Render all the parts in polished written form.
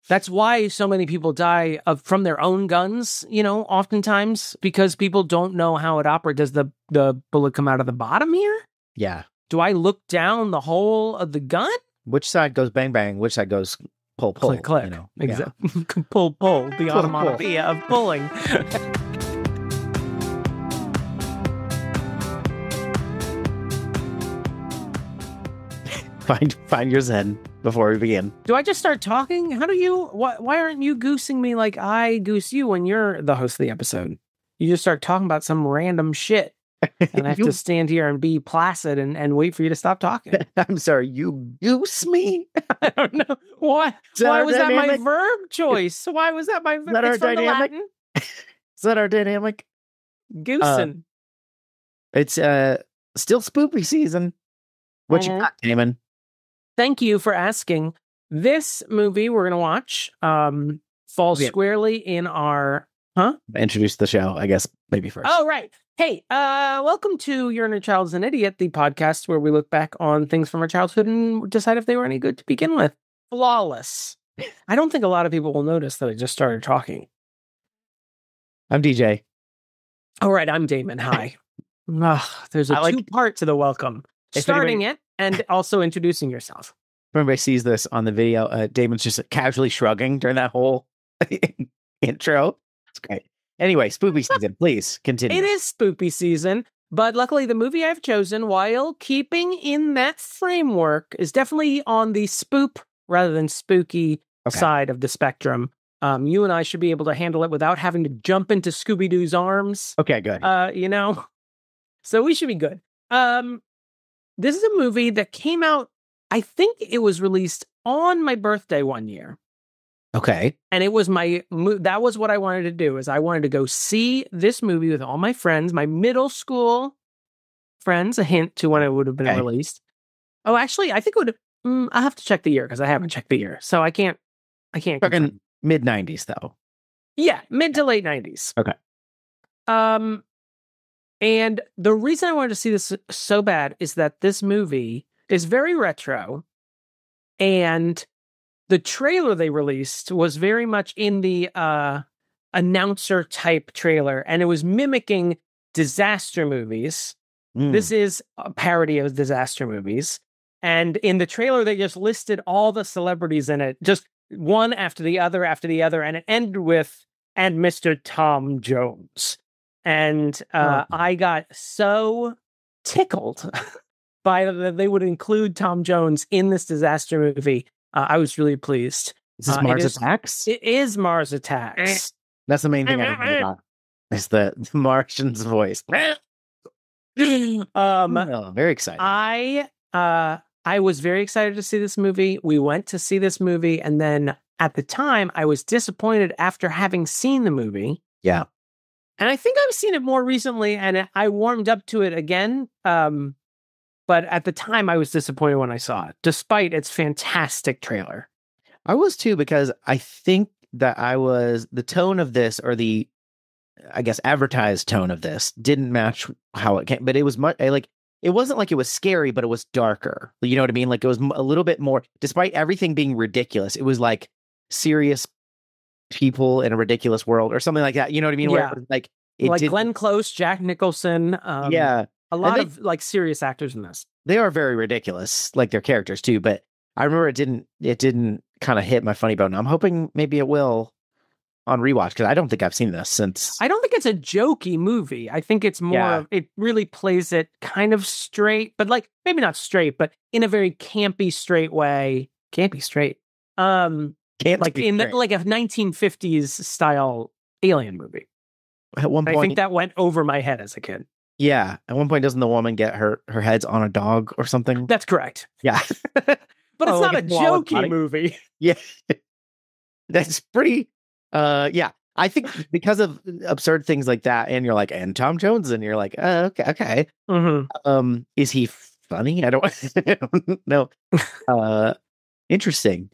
That's why so many people die from their own guns, oftentimes, because people don't know how it operates. Does the bullet come out of the bottom here? Yeah. Do I look down the hole of the gun? Which side goes bang, bang? Which side goes pull, pull? Click, click. Exactly. Yeah. Pull, the onomatopoeia of pulling. Find your zen before we begin. Do I just start talking? Why aren't you goosing me like I goose you when you're the host of the episode? You just start talking about some random shit. And I have to stand here and be placid and wait for you to stop talking. I'm sorry, you goose me? I don't know. Why was that my verb choice? Why was that my verb? Is that our dynamic? Is that our dynamic? Goosing. It's still spoopy season. What you got, Damon? Thank you for asking. This movie we're going to watch falls squarely in our... Introduce the show, I guess, maybe first. Oh, right. Hey, welcome to Your Inner Child's an Idiot, the podcast where we look back on things from our childhood and decide if they were any good to begin with. Flawless. I don't think a lot of people will notice that I just started talking. I'm DJ. All right, I'm Damon. Hi. There's a two-part to the welcome. Starting it and also introducing yourself. If anybody sees this on the video, Damon's just casually shrugging during that whole intro. It's great. Anyway, spoopy season, please continue. It is spoopy season, but luckily the movie I've chosen, while keeping in that framework, is definitely on the spoop rather than spooky side of the spectrum. You and I should be able to handle it without having to jump into Scooby-Doo's arms. Okay, good. So we should be good. This is a movie that came out, I think it was released on my birthday one year. Okay. And it was that was what I wanted to do, is I wanted to go see this movie with all my friends, my middle school friends, a hint to when it would have been released. Oh, actually, I think it would have, I'll have to check the year because I haven't checked the year. So I can't. Fucking mid-90s though. Yeah, mid to late 90s. Okay. And the reason I wanted to see this so bad is that this movie is very retro, and the trailer they released was very much in the announcer type trailer, and it was mimicking disaster movies. This is a parody of disaster movies. And in the trailer, they just listed all the celebrities in it, just one after the other, and it ended with, and Mr. Tom Jones. And I got so tickled by that they would include Tom Jones in this disaster movie. I was really pleased. Is this Mars Attacks? It is Mars Attacks. That's the main thing I don't know about. It's the Martian's voice. Very excited. I was very excited to see this movie. We went to see this movie, and then at the time, I was disappointed after having seen the movie. Yeah. And I think I've seen it more recently, and I warmed up to it again. But at the time, I was disappointed when I saw it, despite its fantastic trailer. I was too, because I think that the tone of this, or the, I guess, advertised tone of this, didn't match how it came. But it was much it wasn't like it was scary, but it was darker. You know what I mean? Like it was a little bit more, despite everything being ridiculous, it was like serious people in a ridiculous world or something like that. You know what I mean? Yeah. Where it was Glenn Close, Jack Nicholson. Yeah. A lot of serious actors in this. They are very ridiculous, like their characters too. But I remember it didn't kind of hit my funny bone. I'm hoping maybe it will on rewatch, because I don't think I've seen this since. I don't think it's a jokey movie. I think it's more it really plays it kind of straight, but maybe not straight, but in a very campy straight way. Campy straight. Like in like a 1950s style alien movie. At one point, I think that went over my head as a kid. Yeah. At one point, doesn't the woman get her heads on a dog or something? That's correct. Yeah. But it's not a jokey movie. Yeah. That's pretty, yeah. I think because of absurd things like that, and you're like, and Tom Jones, and you're like, okay. Mm-hmm. Is he funny? I don't know. Interesting.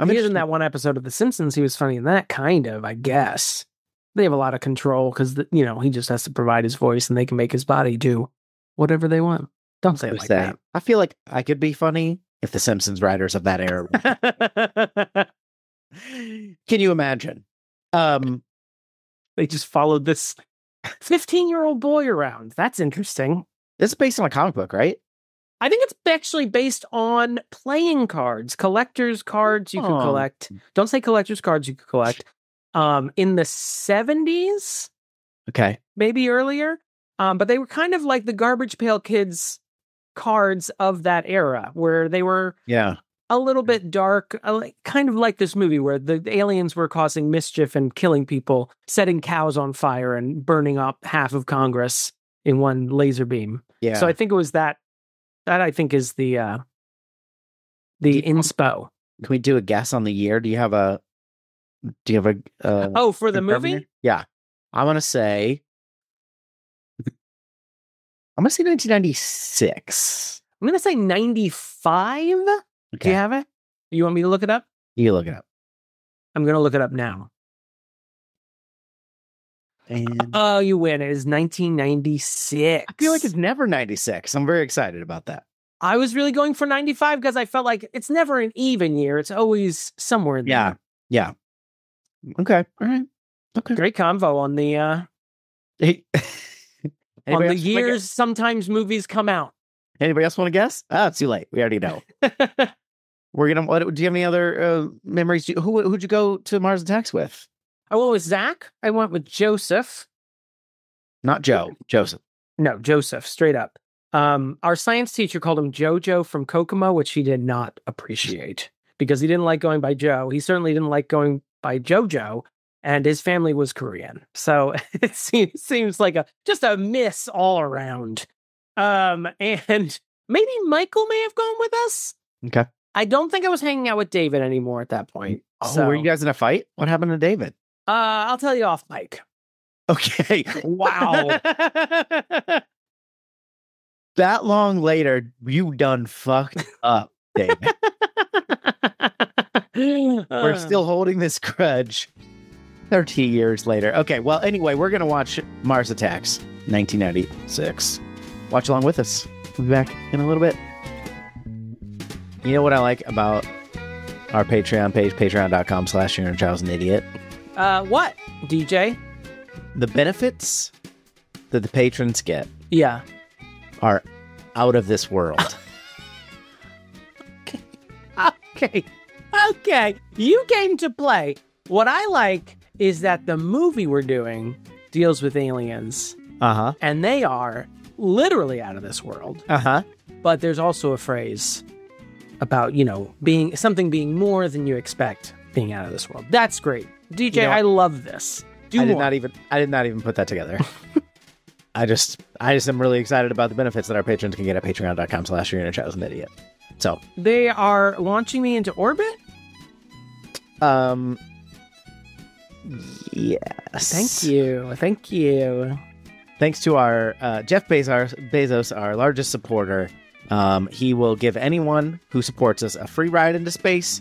He is in that one episode of The Simpsons. He was funny in that, kind of, I guess. They have a lot of control because, he just has to provide his voice, and they can make his body do whatever they want. Don't say it like that. I feel like I could be funny if the Simpsons writers of that era. Can you imagine? They just followed this 15-year-old boy around. That's interesting. This is based on a comic book, right? I think it's actually based on playing cards, collector's cards you can collect. Don't say collector's cards you can collect. In the 70s, Okay. maybe earlier. But they were kind of like the Garbage Pail Kids cards of that era, where they were a little bit dark, kind of like this movie where the aliens were causing mischief and killing people, setting cows on fire and burning up half of Congress in one laser beam. Yeah. So I think it was that. That I think is the inspo. Can we do a guess on the year? Do you have a for the movie? Yeah. I'm gonna say 1996. I'm gonna say 95. Okay. Do you have it? You want me to look it up? You look it up. I'm gonna look it up now. And Oh, you win. It is 1996. I feel like it's never 96. I'm very excited about that. I was really going for 95 because I felt like it's never an even year. It's always somewhere in there. Yeah. Okay. All right. Okay. Great convo on the on the years sometimes movies come out. Anybody else want to guess? It's too late. We already know. We're gonna. Do you have any other memories? Who'd you go to Mars Attacks with? I went with Zach. I went with Joseph. Not Joe. Joseph. No, Joseph. Straight up. Our science teacher called him Jojo from Kokomo, which he did not appreciate because he didn't like going by Joe. He certainly didn't like going by Jojo, and his family was Korean. So it seems like just a miss all around. And maybe Michael may have gone with us. Okay. I don't think I was hanging out with David anymore at that point. Oh, were you guys in a fight? What happened to David? I'll tell you off mic. Okay. Wow. That long later, you done fucked up, David. We're still holding this grudge 30 years later. Okay, well, anyway, we're going to watch Mars Attacks, 1996. Watch along with us. We'll be back in a little bit. You know what I like about our Patreon page, patreon.com/You're a Child's an Idiot? What, DJ? The benefits that the patrons get are out of this world. Okay. You came to play. What I like is that the movie we're doing deals with aliens. Uh-huh. And they are literally out of this world. Uh-huh. But there's also a phrase about, being more than you expect being out of this world. That's great. DJ, I love this. I did not even put that together. I just am really excited about the benefits that our patrons can get at patreon.com/You're a Child's an Idiot. So they are launching me into orbit? Yes. Thank you. Thanks to our Jeff Bezos, our largest supporter. He will give anyone who supports us a free ride into space.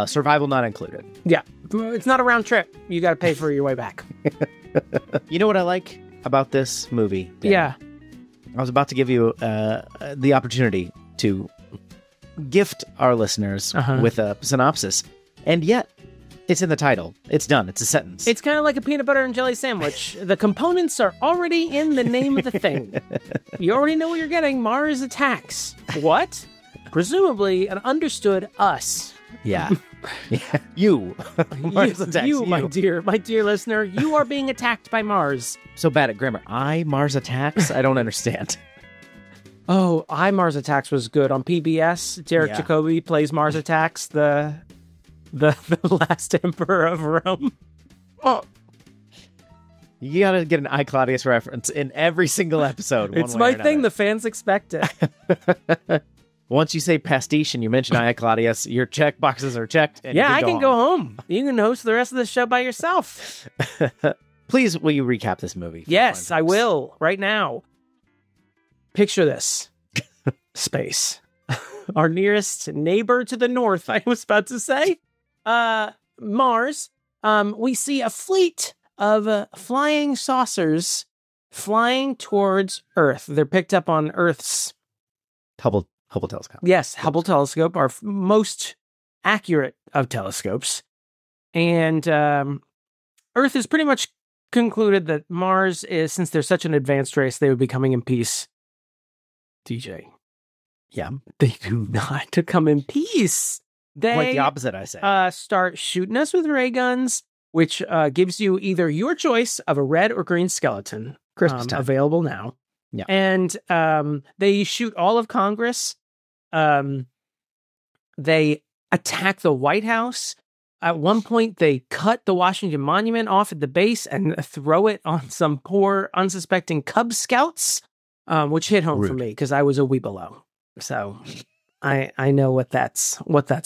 Survival not included. Yeah. It's not a round trip. You got to pay for your way back. You know what I like about this movie? Dan? Yeah. I was about to give you the opportunity to gift our listeners with a synopsis. And yet, it's in the title. It's done. It's a sentence. It's kind of like a peanut butter and jelly sandwich. The components are already in the name of the thing. You already know what you're getting. Mars Attacks. What? Presumably an understood us. Yeah. You. Mars Attacks. You, my dear listener, you are being attacked by Mars. So bad at grammar. Mars Attacks? I don't understand. Oh, Mars Attacks was good on PBS. Derek Jacobi plays Mars Attacks, the last emperor of Rome. Oh. You gotta get an Claudius reference in every single episode. It's my thing. The fans expect it. Once you say pastiche and you mention Claudius, your check boxes are checked. And I can go home. You can host the rest of the show by yourself. Please, will you recap this movie? Yes, I will. Right now. Picture this. Space. Our nearest neighbor to the north, I was about to say. Mars. We see a fleet of flying saucers flying towards Earth. They're picked up on Earth's Hubble telescope. Yes, Hubble telescope, our most accurate of telescopes. And Earth is pretty much concluded that Mars is, since they're such an advanced race, they would be coming in peace. DJ. Yeah. They do not come in peace. They Quite the opposite, I say. Start shooting us with ray guns, which gives you either your choice of a red or green skeleton. Christmas time. Available now. Yeah. And they shoot all of Congress. They attack the White House. At one point, they cut the Washington Monument off at the base and throw it on some poor, unsuspecting Cub Scouts, which hit home for me because I was a wee below. So I know what that's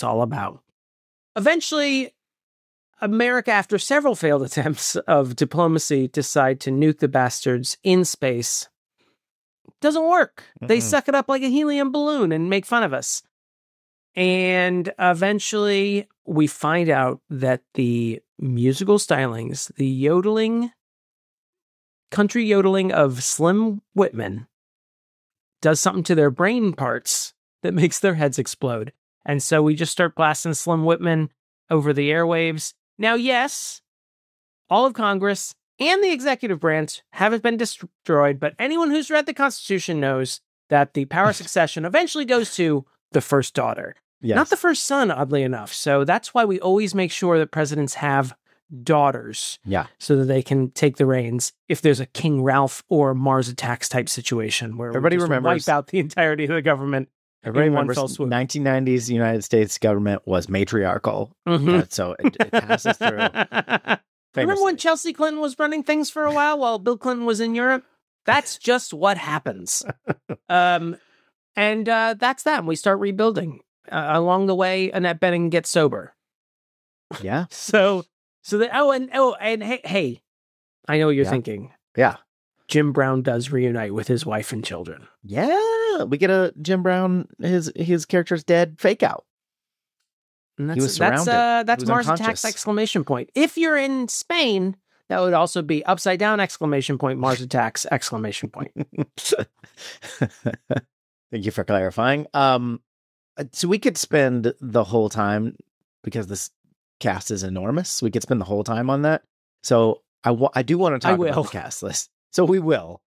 all about. Eventually, America, after several failed attempts of diplomacy, decide to nuke the bastards in space. Doesn't work. They suck it up like a helium balloon and make fun of us. And eventually we find out that the musical stylings, the yodeling, country yodeling of Slim Whitman does something to their brain parts that makes their heads explode. And so we just start blasting Slim Whitman over the airwaves. Now, yes, all of Congress and the executive branch haven't been destroyed, but anyone who's read the Constitution knows that the power succession eventually goes to the first daughter. Yes. Not the first son, oddly enough. So that's why we always make sure that presidents have daughters. Yeah. So that they can take the reins if there's a King Ralph or Mars Attacks type situation where everybody we just remembers, wipe out the entirety of the government. Everybody remembers 1990s United States government was matriarchal. So it passes through. Remember when Chelsea Clinton was running things for a while Bill Clinton was in Europe? That's just what happens. And that's that. We start rebuilding. Along the way, Annette Bening gets sober. Yeah. So hey, I know what you're thinking. Yeah. Jim Brown does reunite with his wife and children. Yeah, we get a Jim Brown, his character's dead fake out. And he was surrounded. That's Mars Attacks ! If you're in Spain, that would also be upside down ! Mars Attacks ! Thank you for clarifying. So we could spend the whole time, because this cast is enormous, we could spend the whole time on that. So I do want to talk about the cast list. So we will.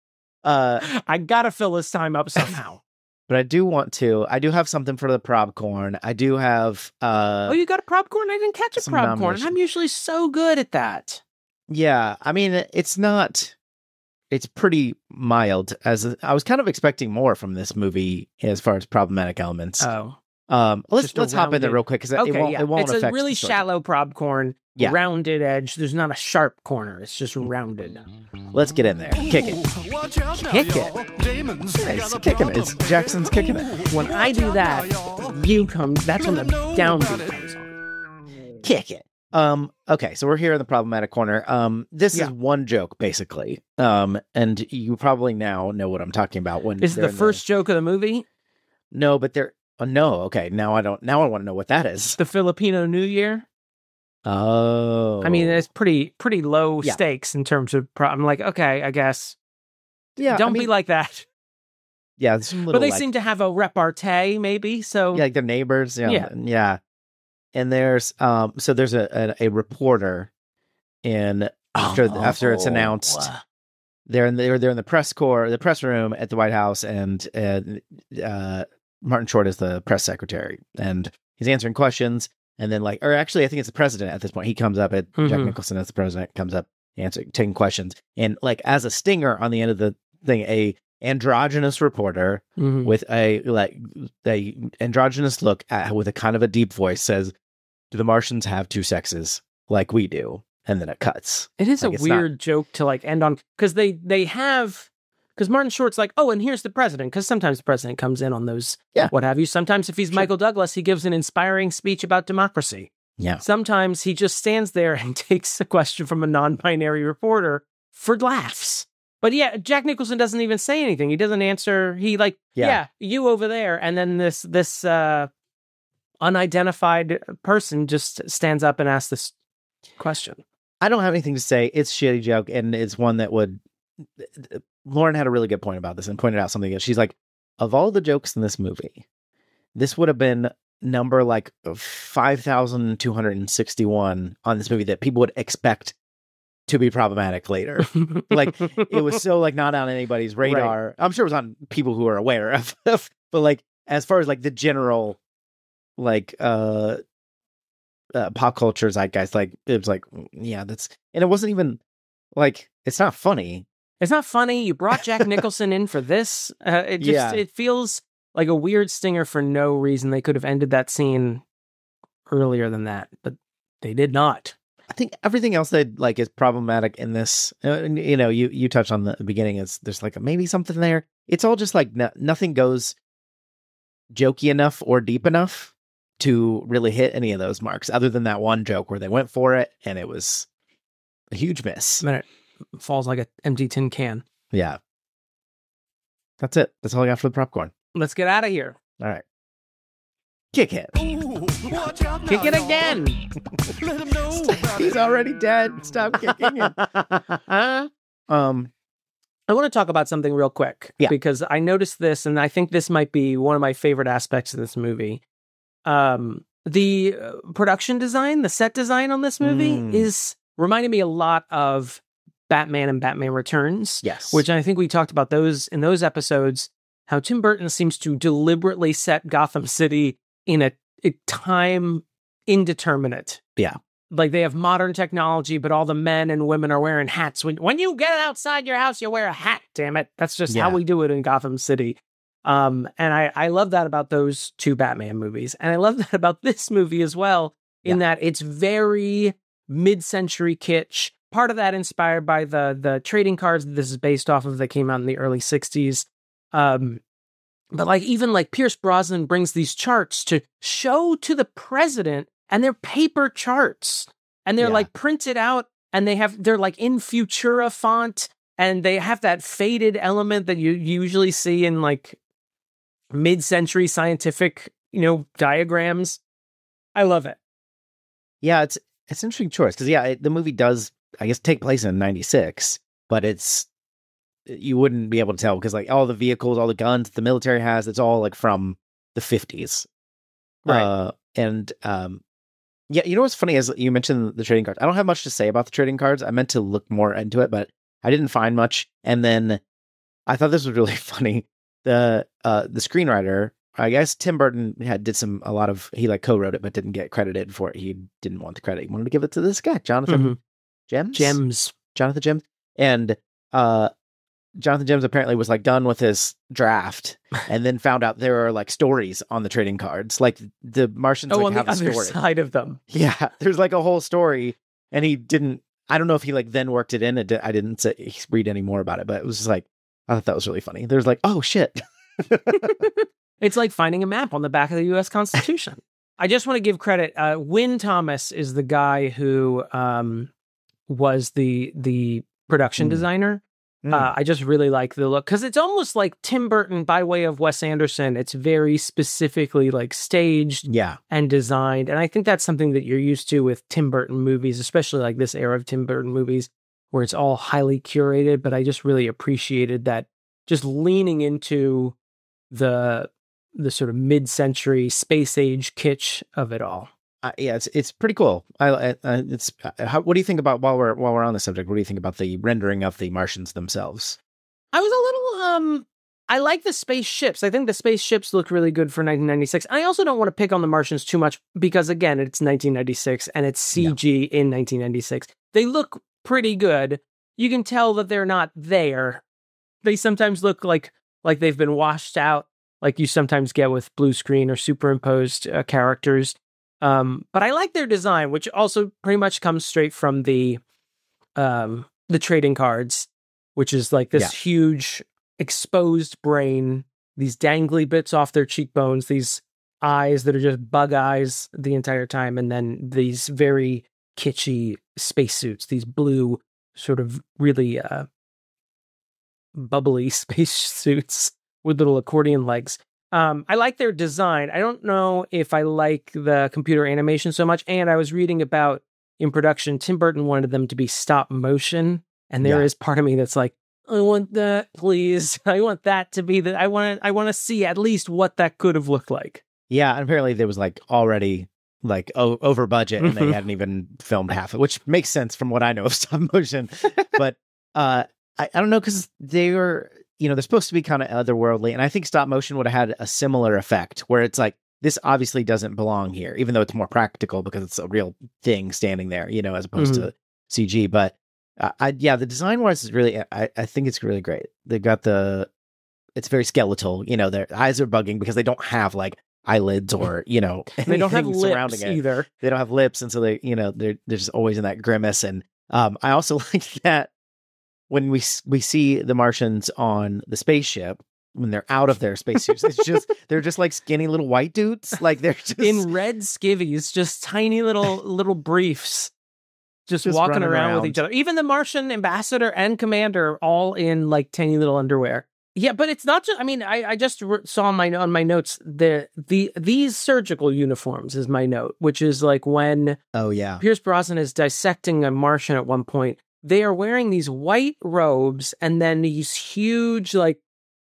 I gotta fill this time up somehow. But I do have something for the probcorn. I do have you got a probcorn? I didn't catch a probcorn. And I'm usually so good at that. Yeah, I mean, it's pretty mild. As I was kind of expecting more from this movie as far as problematic elements. Let's hop in there real quick because it won't it's affect a really shallow probcorn, rounded edge. There's not a sharp corner. It's just rounded. Let's get in there. Kick it. Kick it. It's kicking it. It's Jackson's kicking it. When I do that, that's when the downbeat comes on. Kick it. Okay, so we're here in the problematic corner. This is one joke basically. And you probably now know what I'm talking about. Is it the first joke of the movie? No, but no. Okay, now I want to know what that is. The Filipino New Year. Oh, I mean, it's pretty low stakes in terms of. I'm like, okay, I guess. Yeah, don't be like that. Yeah, but they seem to have a repartee, maybe. So like their neighbors. Yeah. And there's there's a reporter after it's announced. They're in the press room at the White House, and Martin Short is the press secretary, and he's answering questions. And then I think it's the president at this point. He comes up Jack Nicholson as the president comes up taking questions. And as a stinger on the end of the thing, a androgynous reporter with a androgynous look with a kind of a deep voice says, "Do the Martians have two sexes like we do?" And then it cuts. It is a weird joke to end on, because they have. Because Martin Short's like, oh, and here's the president. Because sometimes the president comes in on those, what have you. Sometimes if he's Michael Douglas, he gives an inspiring speech about democracy. Yeah. Sometimes he just stands there and takes a question from a non-binary reporter for laughs. But Jack Nicholson doesn't even say anything. He doesn't answer. He you over there. And then this unidentified person just stands up and asks this question. I don't have anything to say. It's a shitty joke, and it's one that would... Lauren had a really good point about this and pointed out something. She's like, of all the jokes in this movie, this would have been number like 5,261 on this movie that people would expect to be problematic later. Like, it was so like not on anybody's radar. Right. I'm sure it was on people who are aware of, but like as far as like the general like pop culture zeitgeist, like it was like, yeah, that's, and it wasn't even like, it's not funny. It's not funny. You brought Jack Nicholson in for this. It feels like a weird stinger for no reason. They could have ended that scene earlier than that, but they did not. I think everything else that like is problematic in this, you know, you touched on the beginning, is there's like maybe something there. It's all just like nothing goes jokey enough or deep enough to really hit any of those marks, other than that one joke where they went for it and it was a huge miss. And it falls like an empty tin can. Yeah. That's it. That's all I got for the popcorn. Let's get out of here. All right. Kick it. Ooh, kick it again. Let him know. He's already dead. Stop kicking him. I want to talk about something real quick, because I noticed this, and I think this might be one of my favorite aspects of this movie. The production design, the set design on this movie is reminding me a lot of Batman and Batman Returns. Yes. Which I think we talked about those in those episodes, how Tim Burton seems to deliberately set Gotham City in a time indeterminate. Yeah. Like they have modern technology, but all the men and women are wearing hats. When you get outside your house, you wear a hat, damn it. That's just how we do it in Gotham City. And I love that about those two Batman movies. And I love that about this movie as well, in that it's very mid-century kitsch. Part of that inspired by the trading cards that this is based off of that came out in the early 60s. But like even like Pierce Brosnan brings these charts to show to the president, and they're paper charts, and they're like printed out, and they're like in Futura font, and they have that faded element that you usually see in like mid-century scientific, diagrams. I love it. Yeah, it's an interesting choice because the movie does, I guess, take place in 96, but you wouldn't be able to tell because like all the vehicles, all the guns the military has, it's all like from the 50s. Right. What's funny is you mentioned the trading cards. I don't have much to say about the trading cards. I meant to look more into it, but I didn't find much. And then I thought this was really funny. The screenwriter, I guess Tim Burton he like co-wrote it, but didn't get credited for it. He didn't want the credit. He wanted to give it to this guy, Jonathon Gems. Jonathon Gems. And Jonathon Gems apparently was like done with his draft and then found out there are like stories on the trading cards. Like the Martians on have the other story. Side of them. Yeah. There's like a whole story, and I don't know if he like then worked it in. I didn't read any more about it, but it was just like, I thought that was really funny. There's like, oh shit. It's like finding a map on the back of the U.S. Constitution. I just want to give credit. Wynn Thomas is the guy who was the production designer. I just really like the look because it's almost like Tim Burton by way of Wes Anderson. It's very specifically like staged and designed. And I think that's something that you're used to with Tim Burton movies, especially like this era of Tim Burton movies where it's all highly curated. But I just really appreciated that, just leaning into the sort of mid-century space age kitsch of it all. It's pretty cool. What do you think about while we're on the subject? What do you think about the rendering of the Martians themselves? I was a little I like the spaceships. I think the spaceships look really good for 1996. I also don't want to pick on the Martians too much because again, it's 1996 and it's CG in 1996. They look pretty good. You can tell that they're not there. They sometimes look like they've been washed out, like you sometimes get with blue screen or superimposed characters. But I like their design, which also pretty much comes straight from the trading cards, which is like this huge exposed brain, these dangly bits off their cheekbones, these eyes that are just bug eyes the entire time, and then these very kitschy spacesuits, these blue sort of really bubbly spacesuits with little accordion legs. I like their design. I don't know if I like the computer animation so much. And I was reading about in production, Tim Burton wanted them to be stop motion. And there is part of me that's like, I want that, please. I want that to be I want to see at least what that could have looked like. Yeah, and apparently there was like already like over budget, and they hadn't even filmed half of it, which makes sense from what I know of stop motion. But I don't know, because they were, they're supposed to be kind of otherworldly, and I think stop motion would have had a similar effect where it's like, this obviously doesn't belong here, even though it's more practical because it's a real thing standing there, as opposed to CG. But the design wise is really, I think it's really great. They've got it's very skeletal, their eyes are bugging because they don't have like eyelids or, they don't have lips either. They don't have lips. And so they, they're just always in that grimace. And I also like that when we see the Martians on the spaceship, when they're out of their spacesuits, they're just like skinny little white dudes. Like they're just in red skivvies, just tiny little briefs, just walking around with each other. Even the Martian ambassador and commander all in like tiny little underwear. Yeah, but it's not just, I just saw on my notes, these surgical uniforms is my note, which is like when Pierce Brosnan is dissecting a Martian at one point, they are wearing these white robes and then these huge like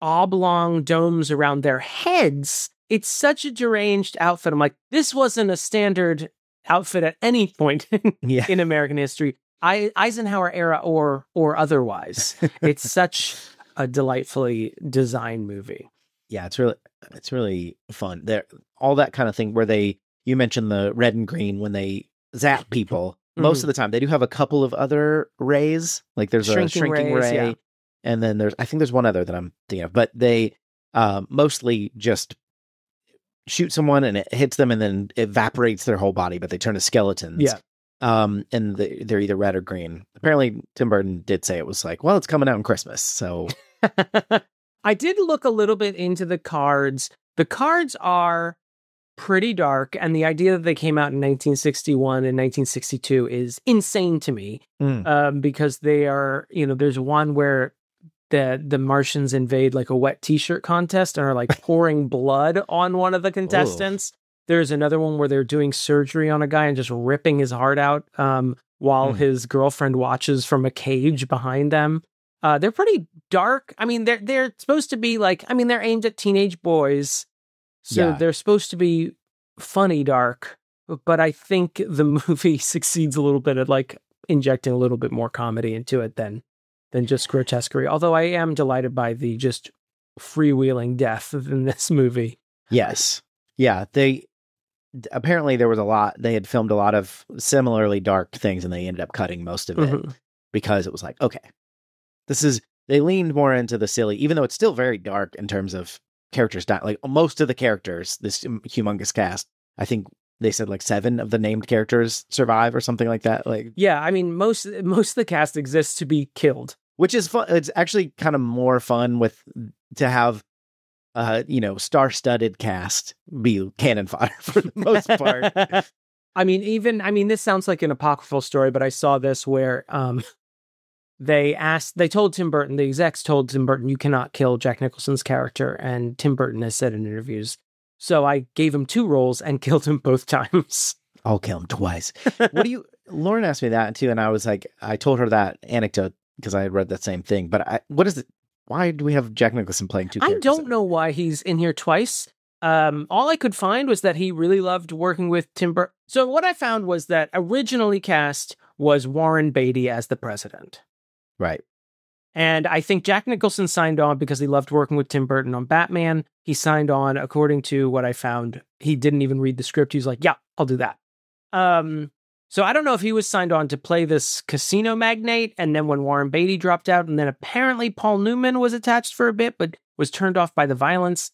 oblong domes around their heads. It's such a deranged outfit. I'm like, this wasn't a standard outfit at any point in American history, Eisenhower era or otherwise. It's such a delightfully designed movie. Yeah, it's really fun. There, all that kind of thing where you mentioned the red and green when they zap people. Most of the time, they do have a couple of other rays. Like there's a shrinking ray, and then I think there's one other that I'm thinking of. But they mostly just shoot someone and it hits them, and then evaporates their whole body. But they turn to skeletons. Yeah. And they're either red or green. Apparently, Tim Burton did say it was like, well, it's coming out in Christmas, so. I did look a little bit into the cards. The cards are pretty dark, and the idea that they came out in 1961 and 1962 is insane to me. Because they are, there's one where the Martians invade like a wet t-shirt contest and are like pouring blood on one of the contestants. Ooh. There's another one where they're doing surgery on a guy and just ripping his heart out while his girlfriend watches from a cage behind them. They're pretty dark. They're supposed to be like, they're aimed at teenage boys. So they're supposed to be funny dark. But I think the movie succeeds a little bit at like injecting a little bit more comedy into it than just grotesquerie. Although I am delighted by the just freewheeling death in this movie. Yes. Yeah. Apparently there was they had filmed a lot of similarly dark things, and they ended up cutting most of it because it was like, okay, they leaned more into the silly, even though it's still very dark in terms of characters dying. Like most of the characters, this humongous cast, I think they said like 7 of the named characters survive or something like that. Like, yeah, most of the cast exists to be killed, which is fun. It's actually kind of more fun to have star-studded cast be cannon fodder for the most part. This sounds like an apocryphal story, but I saw this where they told Tim Burton, the execs told Tim Burton, you cannot kill Jack Nicholson's character, and Tim Burton has said in interviews, so I gave him 2 roles and killed him both times. I'll kill him twice. Lauren asked me that too, and I was like, I told her that anecdote because I had read that same thing, but what is it? Why do we have Jack Nicholson playing 2 characters? I don't know why he's in here twice. All I could find was that he really loved working with Tim Burton. So what I found was that originally cast was Warren Beatty as the president. Right. And I think Jack Nicholson signed on because he loved working with Tim Burton on Batman. He signed on, according to what I found, he didn't even read the script. He was like, yeah, I'll do that. So I don't know if he was signed on to play this casino magnate, and then when Warren Beatty dropped out, and then apparently Paul Newman was attached for a bit, but was turned off by the violence,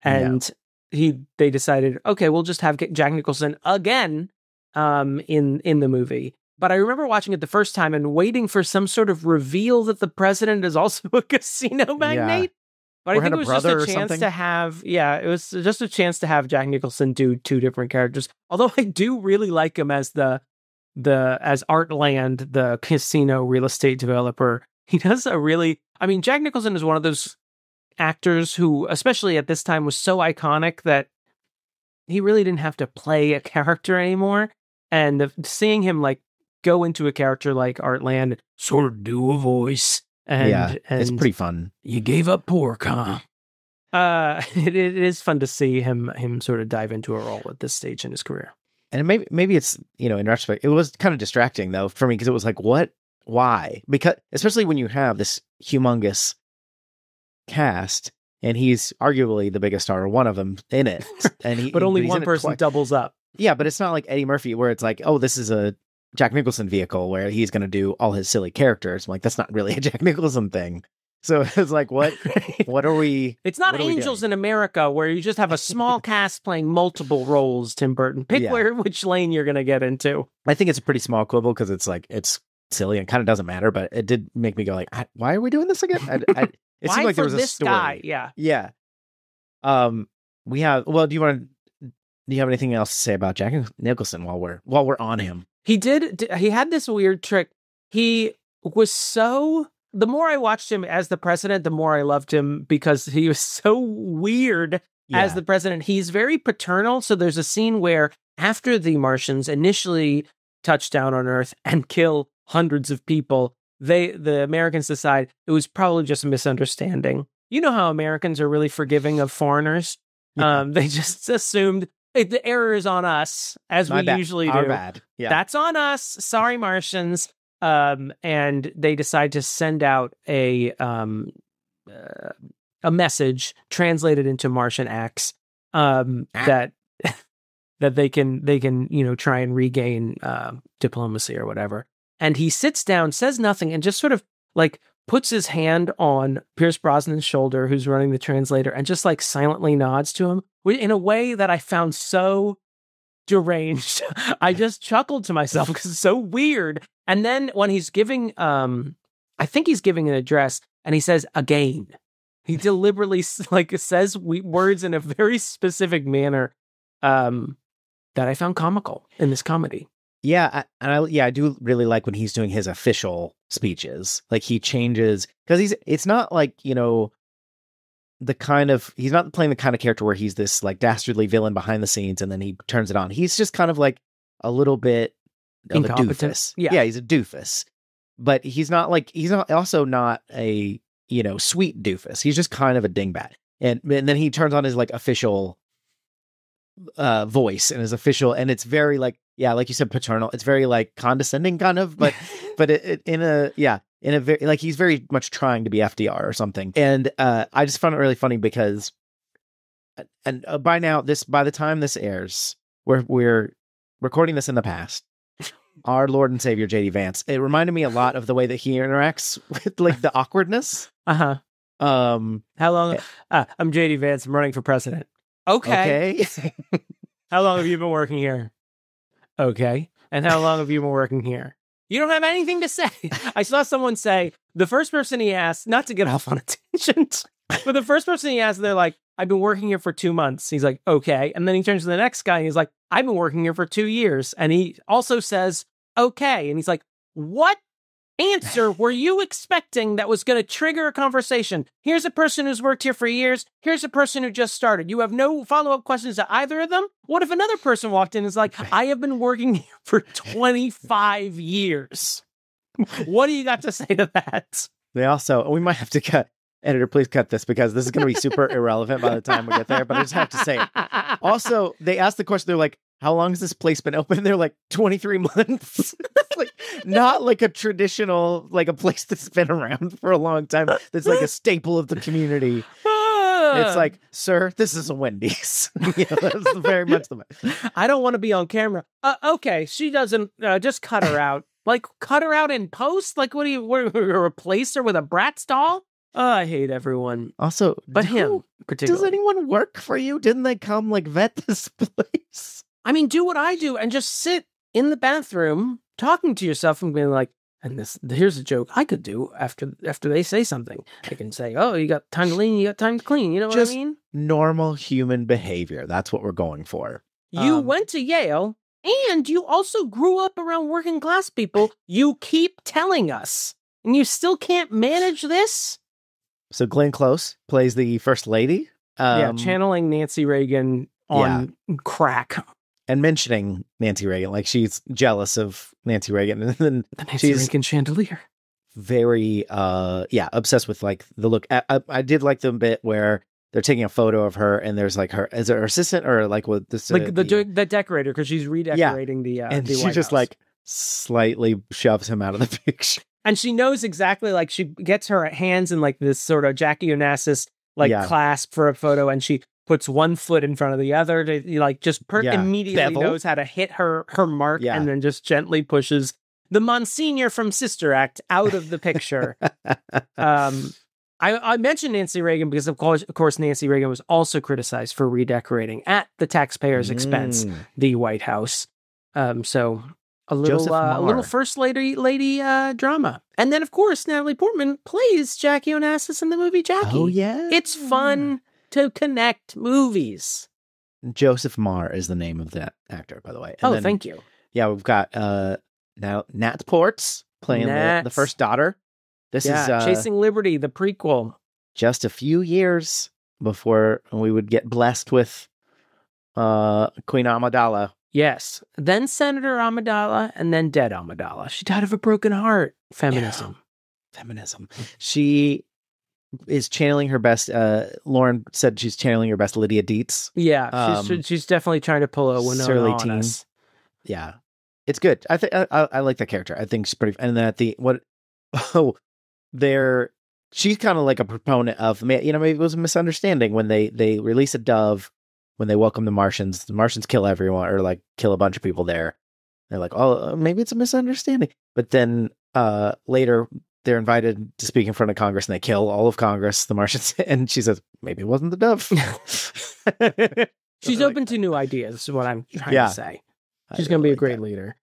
and they decided, okay, we'll just have Jack Nicholson again in the movie. But I remember watching it the first time and waiting for some sort of reveal that the president is also a casino magnate. But I think it was just a chance to have, it was just a chance to have Jack Nicholson do 2 different characters. Although I do really like him as as Artland, the casino real estate developer. He does Jack Nicholson is one of those actors who, especially at this time, was so iconic that he really didn't have to play a character anymore. And seeing him like go into a character like Artland and sort of do a voice. And it's pretty fun. You gave up pork, huh? It is fun to see him sort of dive into a role at this stage in his career. And maybe it's, in retrospect, it was kind of distracting though for me because it was like, what, why? Because especially when you have this humongous cast and he's arguably the biggest star or one of them in it, and but only one person doubles up. Yeah, but it's not like Eddie Murphy where it's like, oh, this is a Jack Nicholson vehicle where he's going to do all his silly characters. I'm like, that's not really a Jack Nicholson thing. So it's like, what are we? It's not Angels in America where you just have a small cast playing multiple roles, Tim Burton. Pick which lane you're going to get into. I think it's a pretty small quibble because it's like, it's silly and kind of doesn't matter, but it did make me go like, why are we doing this again? It seemed like there was a story. Guy? Yeah. Yeah. We have, well, do you have anything else to say about Jack Nicholson while we're on him? He had this weird trick. He was the more I watched him as the president, the more I loved him because he was so weird as the president. He's very paternal. So there's a scene where after the Martians initially touch down on Earth and kill hundreds of people, the Americans decide it was probably just a misunderstanding. You know how Americans are really forgiving of foreigners. They just assumed the error is on us, as we usually do. Our bad. Yeah. That's on us. Sorry, Martians. And they decide to send out a message translated into Martian X that they can try and regain diplomacy or whatever. And he sits down, says nothing, and just sort of like puts his hand on Pierce Brosnan's shoulder, who's running the translator, and just like silently nods to him in a way that I found so deranged. I just chuckled to myself because it's so weird. And then when he's giving, I think he's giving an address, and he says again. He deliberately says words in a very specific manner that I found comical in this comedy. Yeah, I do really like when he's doing his official speeches. Like he changes because it's not like, he's not playing the kind of character where he's this like dastardly villain behind the scenes and then he turns it on. He's just kind of like a little bit of a doofus. Yeah, he's a doofus. But he's also not a, sweet doofus. He's just kind of a dingbat. And then he turns on his like official voice and his official, and it's very like, like you said, paternal. It's very like condescending kind of, but in a very, like he's very much trying to be FDR or something. And I just found it really funny because, and by the time this airs, we're recording this in the past. Our Lord and Savior JD Vance. It reminded me a lot of the way that he interacts with like the awkwardness. How long? I'm JD Vance. I'm running for president. Okay. How long have you been working here? Okay. And how long have you been working here? You don't have anything to say. I saw someone say, the first person he asked, not to get off on a tangent, but the first person he asked, they're like, I've been working here for 2 months. He's like, okay. And then he turns to the next guy and he's like, I've been working here for 2 years. And he also says, okay. And he's like, what answer were you expecting that was going to trigger a conversation? Here's a person who's worked here for years. Here's a person who just started. You have no follow-up questions to either of them? What if another person walked in and is like, I have been working here for 25 years. What do you got to say to that? We might have to cut. Editor, please cut this because this is going to be super irrelevant by the time we get there, but I just have to say it. Also, they asked the question, they're like, how long has this place been open? They're like, 23 months. Like, not like a traditional, like a place that's been around for a long time. That's like a staple of the community. It's like, sir, this is a Wendy's. That's very much the way. I don't want to be on camera. Okay, she doesn't, just cut her out. Like, cut her out in post? Like, what do you replace her with a Bratz doll? Oh, I hate everyone. Also, but him particularly. Does anyone work for you? Didn't they come like vet this place? I mean, do what I do and just sit in the bathroom talking to yourself and being like, and here's a joke I could do after they say something. I can say, oh, you got time to lean, you got time to clean. You know what I mean? Normal human behavior. That's what we're going for. You went to Yale and you also grew up around working class people. You keep telling us and you still can't manage this. So Glenn Close plays the First Lady. Channeling Nancy Reagan on crack. And mentioning Nancy Reagan, like she's jealous of Nancy Reagan. And then the Nancy Reagan chandelier. Very, obsessed with like the look. I did like the bit where they're taking a photo of her, and there's like her as her assistant or like what this like the decorator because she's redecorating the and the she White just House. like slightly shoves him out of the picture. And she knows exactly, like, she gets her hands in, like, this sort of Jackie Onassis, like, clasp for a photo, and she puts one foot in front of the other to, like, just immediately Bevel. knows how to hit her mark and then just gently pushes the Monsignor from Sister Act out of the picture. I mentioned Nancy Reagan because, of course, Nancy Reagan was also criticized for redecorating at the taxpayers' expense the White House. So... A little first lady drama. And then, of course, Natalie Portman plays Jackie Onassis in the movie Jackie. Oh, yeah. It's fun to connect movies. Joseph Marr is the name of that actor, by the way. And thank you. Yeah, we've got now Nat Ports playing the first daughter. This is Chasing Liberty, the prequel. Just a few years before we would get blessed with Queen Amidala. Yes. Then Senator Amidala, and then dead Amidala. She died of a broken heart. Feminism. Yeah. Feminism. She is channeling her best. Lauren said she's channeling her best Lydia Dietz. Yeah, she's definitely trying to pull a Winona on us. Yeah, it's good. I think I like that character. I think she's pretty. And then she's kind of like a proponent of, maybe it was a misunderstanding when they release a dove. When they welcome the Martians kill everyone or like kill a bunch of people there. They're like, oh, maybe it's a misunderstanding. But then later they're invited to speak in front of Congress and they kill all of Congress, the Martians. And she says, maybe it wasn't the dove. She's open to new ideas, is what I'm trying to say. She's going to be a great leader.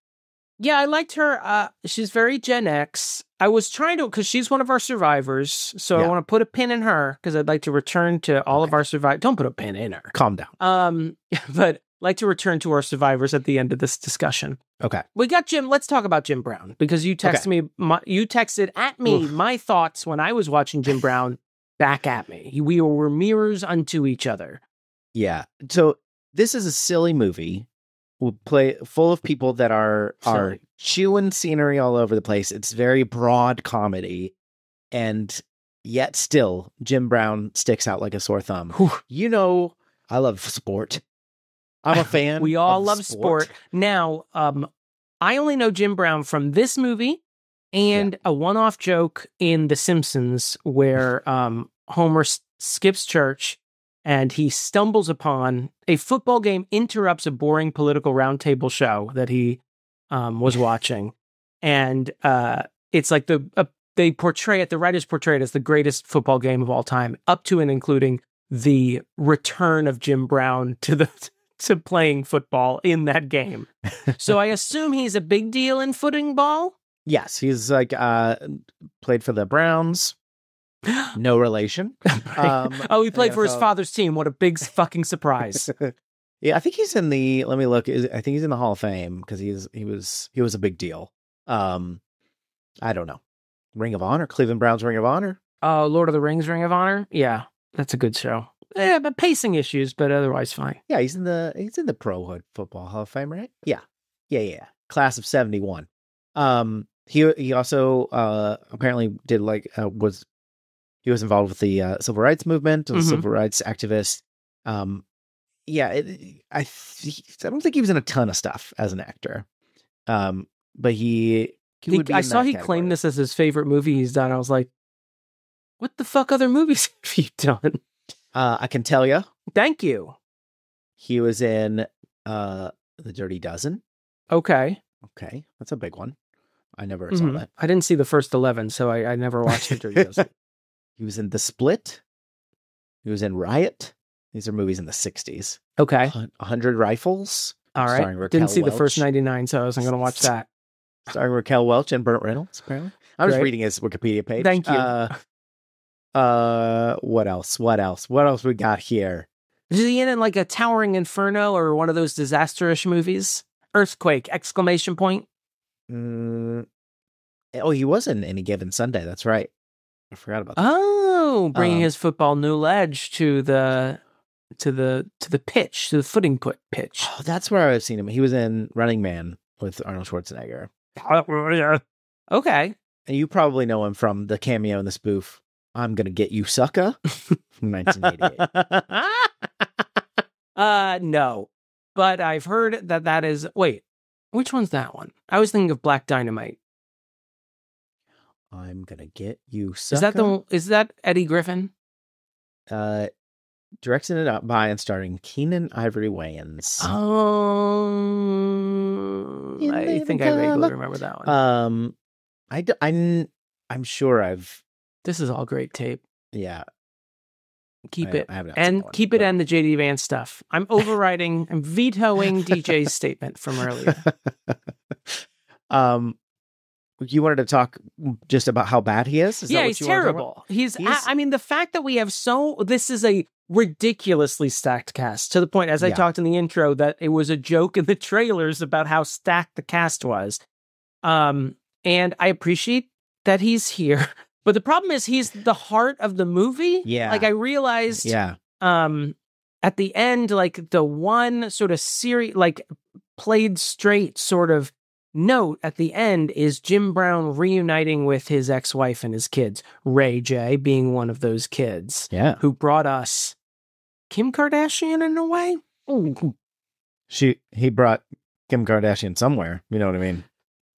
Yeah, I liked her. She's very Gen X. I was trying to, because she's one of our survivors, so I want to put a pin in her, because I'd like to return to all of our survivors. Don't put a pin in her. Calm down. But like to return to our survivors at the end of this discussion. Okay. We got Jim. Let's talk about Jim Brown, because you texted me. You texted at me my thoughts when I was watching Jim Brown back at me. We were mirrors unto each other. Yeah. So this is a silly movie. We'll play full of people that are chewing scenery all over the place. It's very broad comedy, and yet still Jim Brown sticks out like a sore thumb. Whew. I love sport. I'm a fan. We all love sport. Now, I only know Jim Brown from this movie and a one-off joke in The Simpsons where Homer skips church and he stumbles upon a football game, interrupts a boring political roundtable show that he was watching. And it's like the writers portray it as the greatest football game of all time, up to and including the return of Jim Brown to playing football in that game. So I assume he's a big deal in footing ball. Yes, he's like played for the Browns. No relation. He played for his father's team. What a big fucking surprise. Yeah, I think he's in the. Let me look. I think he's in the Hall of Fame because he was a big deal. I don't know. Ring of Honor, Cleveland Browns Ring of Honor. Oh, Lord of the Rings Ring of Honor. Yeah, that's a good show. Yeah, but pacing issues, but otherwise fine. Yeah, he's in the Pro Hood Football Hall of Fame, right? Yeah. Class of 71. He also apparently did he was involved with the civil rights movement, a civil rights activist. I don't think he was in a ton of stuff as an actor. But he would be I saw he claimed this as his favorite movie he's done. I was like, what the fuck other movies have you done? I can tell you. Thank you. He was in The Dirty Dozen. Okay. That's a big one. I never saw that. I didn't see the first 11, so I never watched The Dirty Dozen. He was in The Split. He was in Riot. These are movies in the 60s. Okay. 100 Rifles. All right. Didn't see the first 99, so I wasn't going to watch that. Starring Raquel Welch and Burt Reynolds, apparently. I was reading his Wikipedia page. Thank you. What else? What else we got here? Is he in like a Towering Inferno or one of those disaster-ish movies? Earthquake, exclamation point. He was in Any Given Sunday. That's right. I forgot about that. Oh, bringing his football new edge to the pitch, to the footing pitch. Oh, that's where I've seen him. He was in Running Man with Arnold Schwarzenegger. Okay. And you probably know him from the cameo in the spoof I'm Gonna Get You, Sucker from 1988. No. But I've heard that is... Wait, which one's that one? I was thinking of Black Dynamite. I'm Gonna Get You, Sucker. Is that Eddie Griffin? Directed it by and starring Keenan Ivory Wayans. I think I vaguely remember that one. I'm sure This is all great tape. Yeah. Keep it and the JD Vance stuff. I'm overriding. I'm vetoing DJ's statement from earlier. You wanted to talk just about how bad he is? Yeah, he's terrible. I mean, the fact that we have this is a ridiculously stacked cast, to the point, as I talked in the intro, that it was a joke in the trailers about how stacked the cast was. And I appreciate that he's here. But the problem is he's the heart of the movie. Yeah. Like, I realized at the end, like, the one sort of played straight sort of note at the end is Jim Brown reuniting with his ex-wife and his kids. Ray J being one of those kids. Yeah. Who brought us Kim Kardashian in a way. Ooh. He brought Kim Kardashian somewhere. You know what I mean?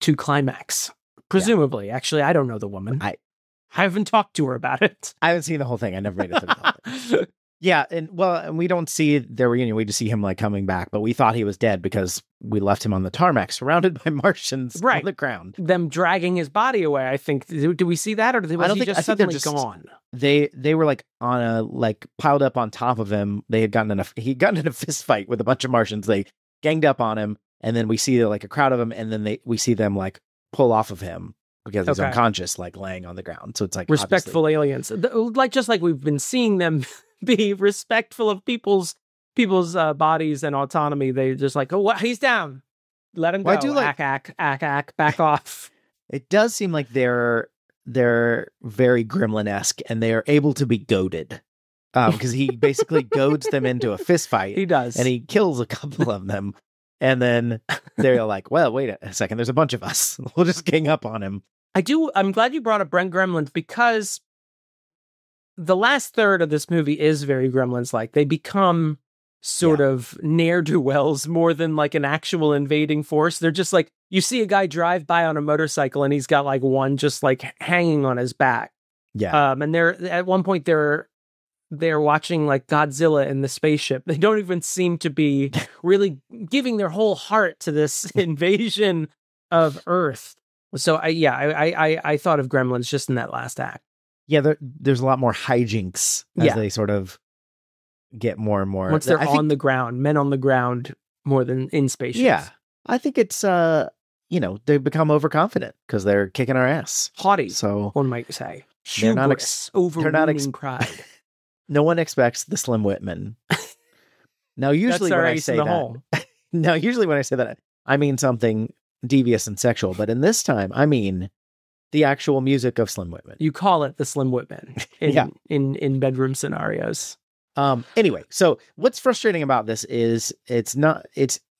To climax. Presumably. Yeah. Actually, I don't know the woman. I haven't talked to her about it. I haven't seen the whole thing. I never made it through the whole thing. Yeah, and we don't see their reunion. We just see him like coming back, but we thought he was dead because we left him on the tarmac, surrounded by Martians on the ground. Them dragging his body away. I think. Do we see that, or was he just suddenly gone? They were like piled up on top of him. He'd gotten in a fist fight with a bunch of Martians. They ganged up on him, and then we see like a crowd of them, and then we see them like pull off of him because he's unconscious, like laying on the ground. So it's like respectful aliens, just like we've been seeing them be respectful of people's bodies and autonomy. They just like, oh, he's down, let him go. I do like ack, back off. It does seem like they're very Gremlin-esque, and they are able to be goaded because he basically goads them into a fist fight. He does, and he kills a couple of them, and then they're like, well, wait a second, there's a bunch of us. We'll just gang up on him. I'm glad you brought up Brent Gremlins, because the last third of this movie is very Gremlins-like. They become sort of ne'er-do-wells more than like an actual invading force. They're just like, you see a guy drive by on a motorcycle and he's got like one just like hanging on his back. Yeah. And they're at one point they're watching like Godzilla in the spaceship. They don't even seem to be really giving their whole heart to this invasion of Earth. So I thought of Gremlins just in that last act. Yeah, there's a lot more hijinks as they sort of get more and more. Once they're on the ground, men on the ground more than in spaceships. Yeah, I think it's they become overconfident because they're kicking our ass. Haughty, so one might say. Hubris, overweening pride. No one expects the Slim Whitman. Now, usually when I say that, I mean something devious and sexual, but in this time, I mean the actual music of Slim Whitman. You call it the Slim Whitman in bedroom scenarios. Anyway, so what's frustrating about this is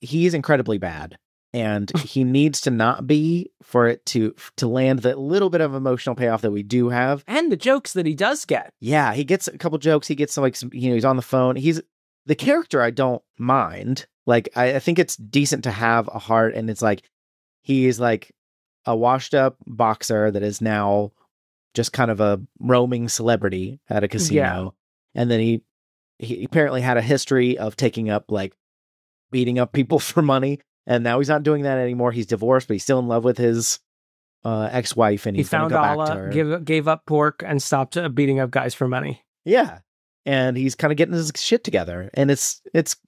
he's incredibly bad, and he needs to not be for it to land the little bit of emotional payoff that we do have. And the jokes that he does get. Yeah, he gets a couple jokes. He gets some he's on the phone. He's the character I don't mind. Like, I think it's decent to have a heart, and it's like, he's like a washed up boxer that is now just kind of a roaming celebrity at a casino. Yeah. And then he apparently had a history of beating up people for money. And now he's not doing that anymore. He's divorced, but he's still in love with his ex-wife. And he found Allah, gave up pork, and stopped beating up guys for money. Yeah. And he's kind of getting his shit together. And it's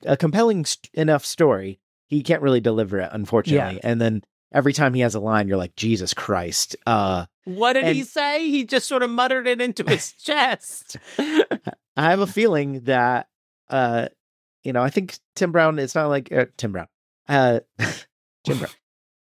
a compelling enough story. He can't really deliver it, unfortunately. Yeah. And then every time he has a line, you're like, Jesus Christ. What did he say? He just sort of muttered it into his chest. I have a feeling that, I think Tim Brown, it's not like Tim Brown. Tim Brown.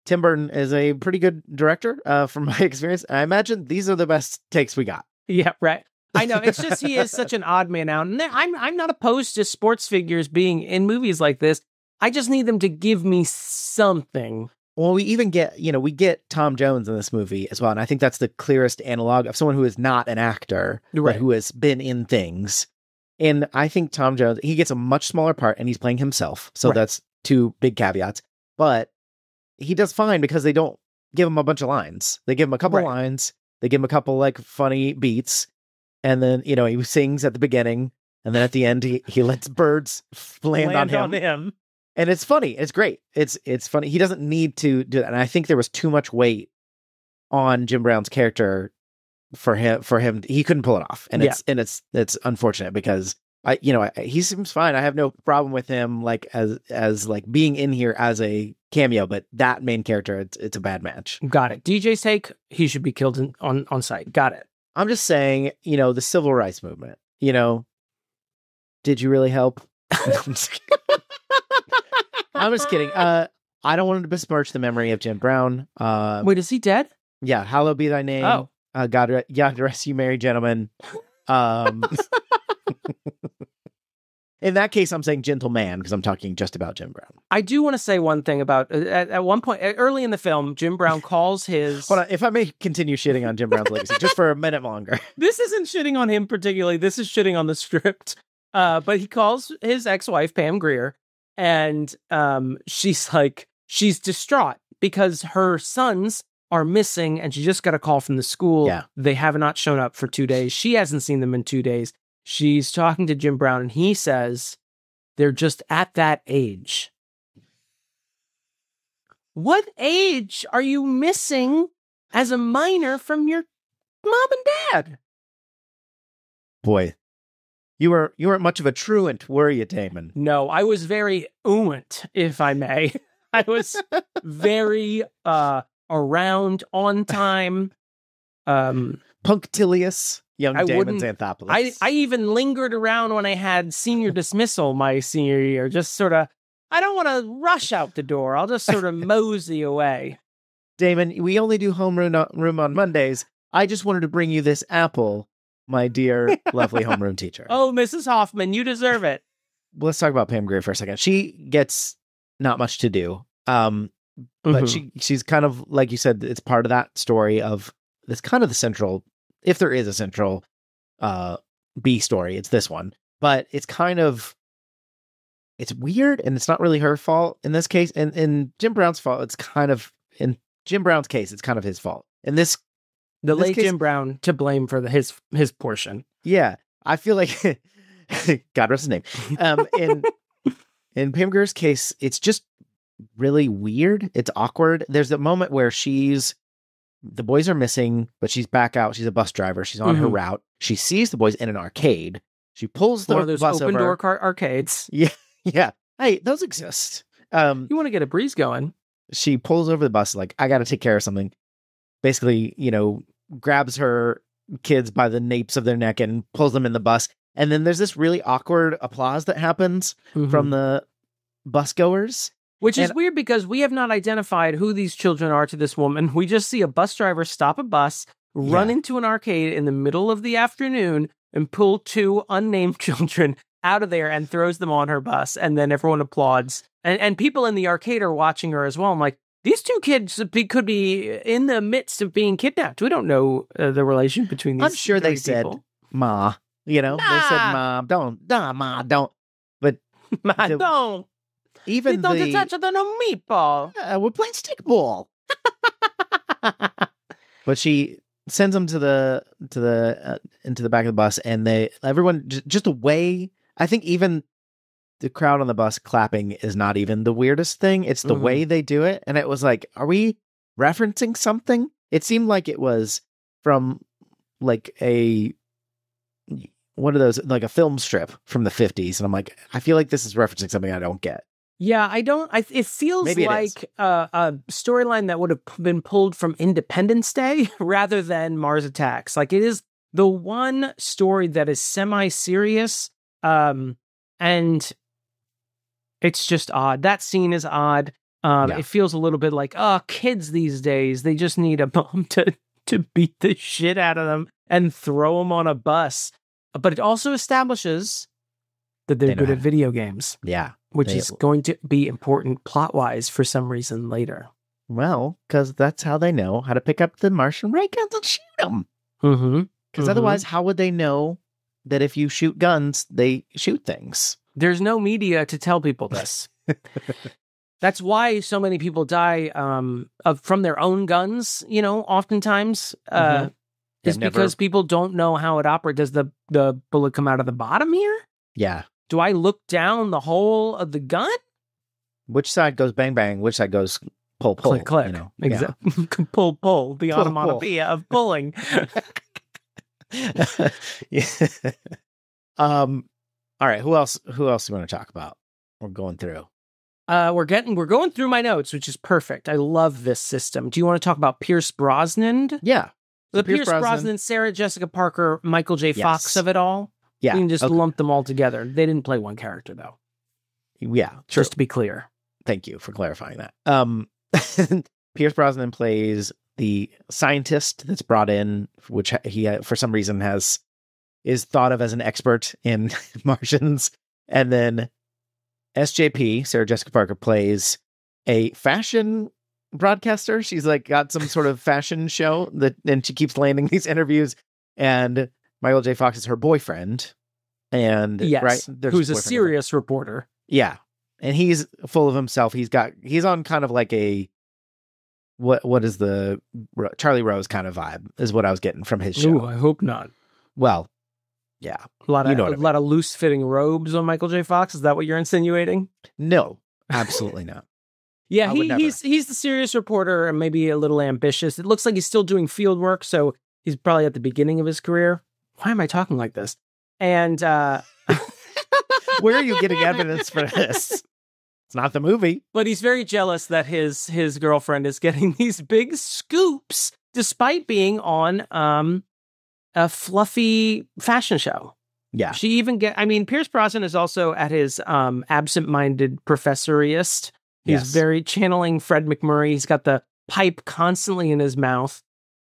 Tim Burton is a pretty good director, from my experience. I imagine these are the best takes we got. Yeah, right. I know. It's just he is such an odd man out. And I'm not opposed to sports figures being in movies like this. I just need them to give me something. Well, we even get, we get Tom Jones in this movie as well. And I think that's the clearest analog of someone who is not an actor, Right. but who has been in things. And I think Tom Jones, he gets a much smaller part and he's playing himself. So Right. that's two big caveats. But he does fine because they don't give him a bunch of lines. They give him a couple lines. They give him a couple like funny beats. And then, he sings at the beginning. And then at the end, he lets birds land on him. And it's funny. It's great. It's funny. He doesn't need to do that. And I think there was too much weight on Jim Brown's character for him. He couldn't pull it off. And it's unfortunate because he seems fine. I have no problem with him like as like being in here as a cameo, but that main character, it's a bad match. Got it. DJ's take, he should be killed on sight. Got it. I'm just saying, the civil rights movement, did you really help? I'm just kidding. I don't want to besmirch the memory of Jim Brown. Wait, is he dead? Yeah. Hallowed be thy name. Oh. God rest you, merry gentlemen. In that case, I'm saying gentleman because I'm talking just about Jim Brown. I do want to say one thing about at one point early in the film, Jim Brown calls his. Hold on, if I may continue shitting on Jim Brown's legacy just for a minute longer. This isn't shitting on him particularly. This is shitting on the script. But he calls his ex-wife Pam Grier, and she's distraught because her sons are missing, and she just got a call from the school. Yeah. They have not shown up for 2 days. She hasn't seen them in 2 days. She's talking to Jim Brown, and he says they're just at that age. What age are you missing as a minor from your mom and dad? Boy, you weren't much of a truant, were you, Damon? No, I was very uant, if I may. I was very around, on time, punctilious. Young Damon Xanthopoulos. I even lingered around when I had senior dismissal my senior year. Just sort of, I don't want to rush out the door. I'll just sort of mosey away. Damon, we only do homeroom on Mondays. I just wanted to bring you this apple, my dear, lovely homeroom teacher. Oh, Mrs. Hoffman, you deserve it. Let's talk about Pam Grier for a second. She gets not much to do. But she's kind of, like you said, it's part of that story of this kind of the central, if there is a central B story, it's this one. But it's kind of, it's weird, and it's not really her fault in this case. And in Jim Brown's fault, it's kind of, in Jim Brown's case, it's kind of his fault. In this, the late case, Jim Brown to blame for his portion. Yeah, I feel like, God rest his name. In Pam Grier's case, it's just really weird. It's awkward. There's a moment where the boys are missing, but she's back out. She's a bus driver. She's on her route. She sees the boys in an arcade. She pulls the one of those bus open over. door arcades. Yeah. Hey, those exist. You want to get a breeze going. She pulls over the bus like, I got to take care of something. Basically, grabs her kids by the napes of their neck and pulls them in the bus. And then there's this really awkward applause that happens from the bus goers. Which is weird because we have not identified who these children are to this woman. We just see a bus driver stop a bus, run into an arcade in the middle of the afternoon, and pull two unnamed children out of there and throws them on her bus. And then everyone applauds. And people in the arcade are watching her as well. I'm like, these two kids could be in the midst of being kidnapped. We don't know the relation between these. I'm sure they said, Ma. They said, Mom, Ma, don't. But Ma, don't. Even don't touch the no meatball. We're playing stickball. But she sends them into the back of the bus, and everyone just the way, I think even the crowd on the bus clapping is not even the weirdest thing. It's the way they do it, and it was like, are we referencing something? It seemed like it was from like one of those, like a film strip from the 50s, and I'm like, I feel like this is referencing something I don't get. Yeah, I don't. It feels like a storyline that would have been pulled from Independence Day rather than Mars Attacks. Like, it is the one story that is semi-serious, and it's just odd. That scene is odd. It feels a little bit like, kids these days, they just need a mom to beat the shit out of them and throw them on a bus. But it also establishes that they're good at video games. Yeah. Which is going to be important plot-wise for some reason later. Well, because that's how they know how to pick up the Martian ray guns and shoot them. Mm-hmm. Because otherwise, how would they know that if you shoot guns, they shoot things? There's no media to tell people this. That's why so many people die from their own guns, oftentimes. Is because people don't know how it operates. Does the bullet come out of the bottom here? Yeah. Do I look down the hole of the gun? Which side goes bang, bang? Which side goes pull, pull? Click, click. Exactly. Yeah. Pull. The onomatopoeia of pulling. Yeah. All right. Who else do you want to talk about? We're going through. We're going through my notes, which is perfect. I love this system. Do you want to talk about Pierce Brosnan? Yeah. The Pierce Brosnan, Sarah Jessica Parker, Michael J. Fox of it all. Yeah. You can just lump them all together. They didn't play one character, though. Yeah. True. Just to be clear. Thank you for clarifying that. Pierce Brosnan plays the scientist that's brought in, which he, for some reason, is thought of as an expert in Martians. And then SJP, Sarah Jessica Parker, plays a fashion broadcaster. She's like got some sort of fashion show and she keeps landing these interviews. And Michael J. Fox is her boyfriend. And yes, right, who's a serious reporter. Yeah. And he's full of himself. He's on kind of like a what is the Charlie Rose kind of vibe is what I was getting from his show. Ooh, I hope not. Well, yeah. A lot of loose fitting robes on Michael J. Fox. Is that what you're insinuating? No, absolutely not. Yeah, he's the serious reporter and maybe a little ambitious. It looks like he's still doing field work, so he's probably at the beginning of his career. Why am I talking like this? And where are you getting evidence for this? It's not the movie. But he's very jealous that his girlfriend is getting these big scoops despite being on a fluffy fashion show. Yeah. She even Pierce Brosnan is also at his absent-minded professoriest. He's very channeling Fred McMurray. He's got the pipe constantly in his mouth.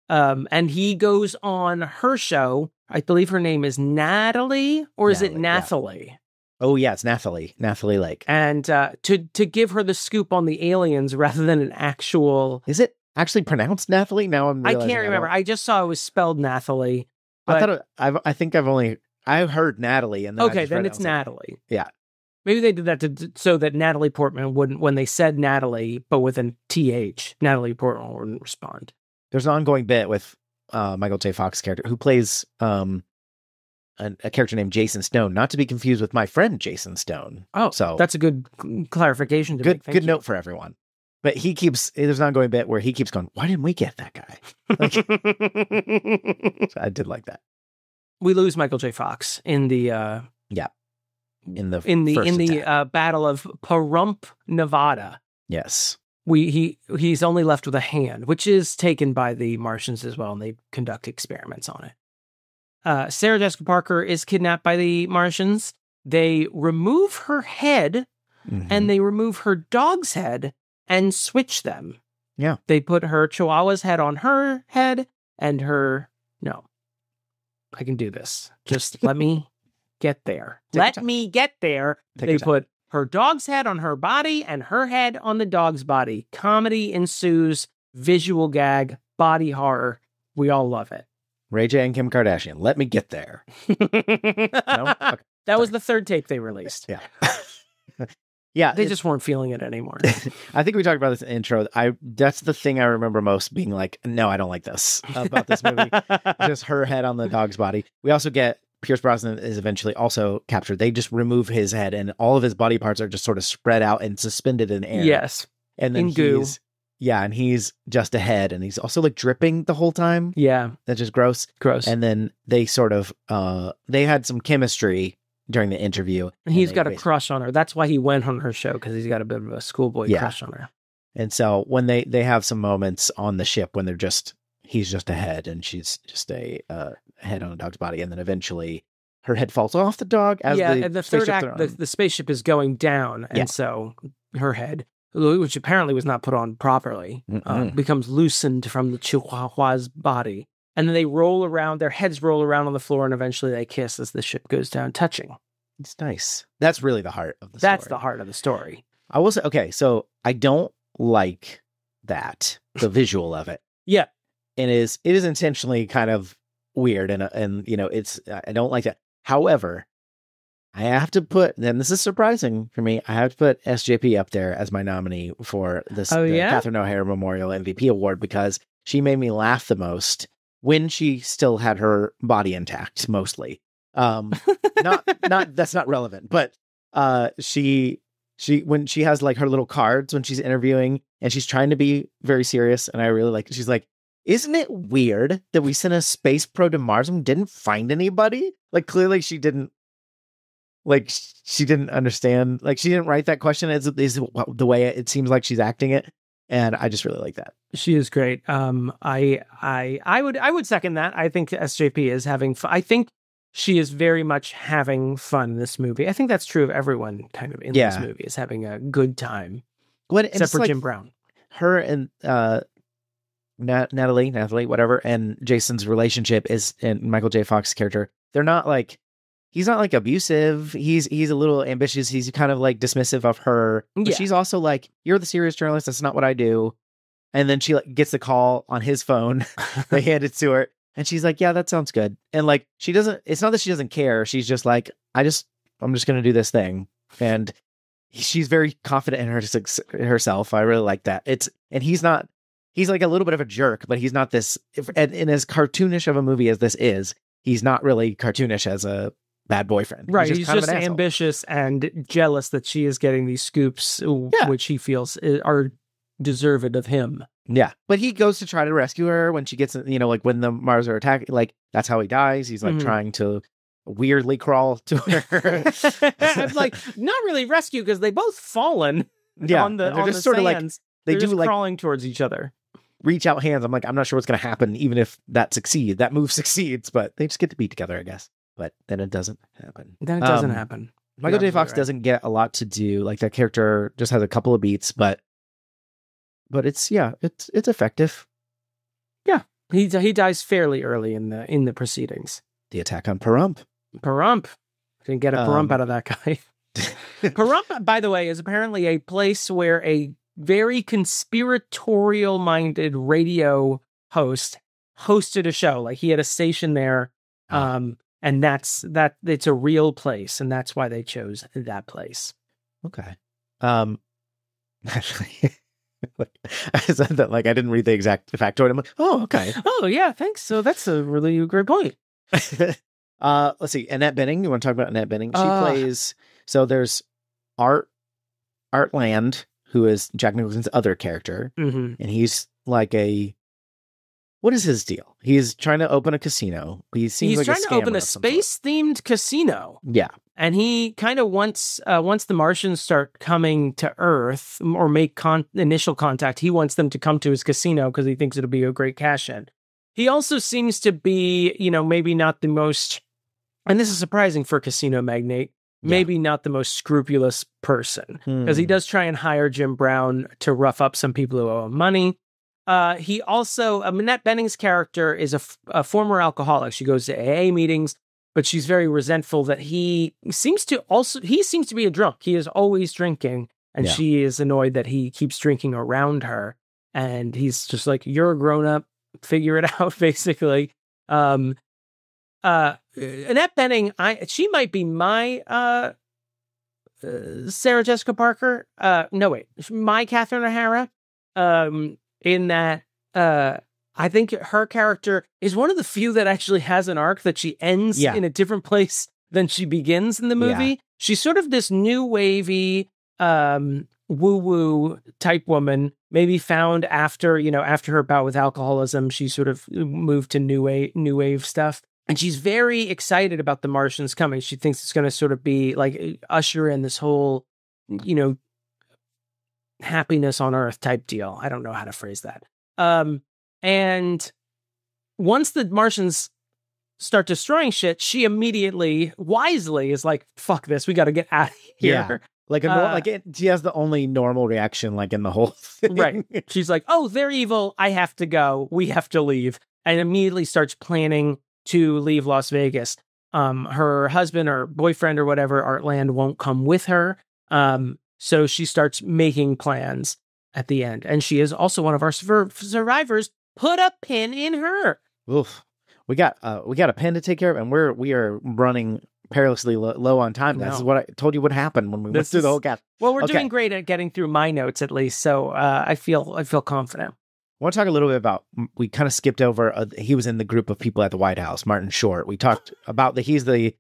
And he goes on her show. I believe her name is Natalie, or is it Nathalie? Yeah. Oh, yeah, it's Nathalie Lake. And to give her the scoop on the aliens rather than an actual... Is it actually pronounced Nathalie? Now I can't remember. I just saw it was spelled Nathalie. But... I think I heard Natalie. And then then it's Natalie. Like, yeah. Maybe they did that so that Natalie Portman wouldn't, when they said Natalie, but with an TH, Natalie Portman wouldn't respond. There's an ongoing bit with Michael J. Fox's character, who plays a character named Jason Stone, not to be confused with my friend Jason Stone. Oh, so that's a good clarification to make. Good note for everyone. But there's an ongoing bit where he keeps going, why didn't we get that guy? So I did like that. We lose Michael J. Fox in the Battle of Pahrump, Nevada. Yes. He's only left with a hand, which is taken by the Martians as well, and they conduct experiments on it. Sarah Jessica Parker is kidnapped by the Martians. They remove her head, and they remove her dog's head and switch them. Yeah. They put her Chihuahua's head on her head and her... No. I can do this. Just let me get there. Let me get there. They put her dog's head on her body and her head on the dog's body. Comedy ensues. Visual gag. Body horror. We all love it. Ray J and Kim Kardashian. Let me get there. No? Okay. That was the third tape they released. Yeah. Yeah. They just weren't feeling it anymore. I think we talked about this in the intro. That's the thing I remember most, being like, no, I don't like this about this movie. Just her head on the dog's body. We also get Pierce Brosnan is eventually also captured. They just remove his head and all of his body parts are just sort of spread out and suspended in air. Yes. And then goo. And he's just a head, and he's also like dripping the whole time. Yeah. That's just gross. Gross. And then they sort of, they had some chemistry during the interview. And he's got a crush on her. That's why he went on her show, because he's got a bit of a schoolboy crush on her. And so when they have some moments on the ship when he's just a head and she's just a head on a dog's body. And then eventually her head falls off the dog. And the third act, the spaceship is going down. And so her head, which apparently was not put on properly, becomes loosened from the Chihuahua's body. And then they roll around, their heads roll around on the floor, and eventually they kiss as the ship goes down, touching. It's nice. That's really the heart of the story. That's the heart of the story. I will say, okay, so I don't like that, the visual of it. Yeah. And it is intentionally kind of weird, and you know, I don't like that. However, I have to put, and this is surprising for me, I have to put SJP up there as my nominee for the Catherine O'Hara Memorial MVP Award, because she made me laugh the most when she still had her body intact, mostly. Not that's not relevant, but she when she has like her little cards when she's interviewing and she's trying to be very serious, and I really like it. She's like, isn't it weird that we sent a space probe to Mars and didn't find anybody? Like, clearly she didn't understand. Like, she didn't write that question. Is the way it seems like she's acting it. And I just really like that. She is great. I would second that. I think SJP is having fun. I think she is very much having fun in this movie. I think that's true of everyone kind of in this movie, is having a good time. Except for Jim Brown. Her and Natalie, whatever, and Jason's relationship is, and Michael J. Fox's character, they're not like, he's not like abusive. He's a little ambitious. He's kind of like dismissive of her. But she's also like, you're the serious journalist. That's not what I do. And then she like gets the call on his phone. They hand it to her. And she's like, yeah, that sounds good. And like, it's not that she doesn't care. She's just like, I'm just going to do this thing. And she's very confident in herself. I really like that. And he's like a little bit of a jerk, but he's not this, in as cartoonish of a movie as this is, he's not really cartoonish as a bad boyfriend. Right. He's just ambitious and jealous that she is getting these scoops, which he feels are deserved of him. Yeah. But he goes to try to rescue her when she gets, you know, like when the Mars are attacking, like that's how he dies. He's like trying to weirdly crawl to her. I'm like, not really rescue, because they both fallen on the just sort sands. Of like, they're just like crawling towards each other. Reach out hands. I'm like, I'm not sure what's going to happen, even if that move succeeds, but they just get to be together, I guess. But then it doesn't happen. Michael J. Fox doesn't get a lot to do. Like, that character just has a couple of beats, but it's effective. Yeah, he dies fairly early in the proceedings. The attack on Pahrump. Didn't get a Pahrump out of that guy. Pahrump, by the way, is apparently a place where a very conspiratorial-minded radio host hosted a show. Like, he had a station there, and it's a real place, and that's why they chose that place. Okay. Actually, I said that like I didn't read the exact factoid. I'm like, oh, okay. Oh, yeah, thanks. So that's a really great point. Let's see. Annette Bening. You want to talk about Annette Bening? She plays. So there's Art Land, who is Jack Nicholson's other character, and he's like what is his deal? He's trying to open a casino. He's trying to open a space-themed casino. Yeah. And he kind of once the Martians start coming to Earth or make initial contact, he wants them to come to his casino because he thinks it'll be a great cash-in. He also seems to be, maybe not the most, and this is surprising for a casino magnate, maybe not the most scrupulous person, because he does try and hire Jim Brown to rough up some people who owe him money. He also, Annette Bening's character is a former alcoholic. She goes to AA meetings, but she's very resentful that he seems to be a drunk. He is always drinking, and she is annoyed that he keeps drinking around her. And he's just like, you're a grown up, figure it out, basically. Annette Bening, she might be my Sarah Jessica Parker. My Catherine O'Hara. In that, I think her character is one of the few that actually has an arc, that she ends in a different place than she begins in the movie. Yeah. She's sort of this new wavy, woo-woo type woman, maybe found after her bout with alcoholism. She sort of moved to new wave stuff. And she's very excited about the Martians coming. She thinks it's going to sort of be like usher in this whole, happiness on Earth type deal. I don't know how to phrase that. And once the Martians start destroying shit, she immediately, wisely, is like, fuck this, we got to get out of here. Yeah. She has the only normal reaction, like, in the whole thing. Right. She's like, oh, they're evil, I have to go, we have to leave. And immediately starts planning to leave Las Vegas. Her husband or boyfriend or whatever, Artland, won't come with her. So she starts making plans. at the end. And she is also one of our survivors. Put a pin in her. Oof. We got a pen to take care of, and we are running perilously low on time. This is what I told you would happen when we went through the whole cast. Well, we're doing great at getting through my notes, at least, so I feel confident. I want to talk a little bit about, we kind of skipped over, he was in the group of people at the White House, Martin Short. We talked about he's the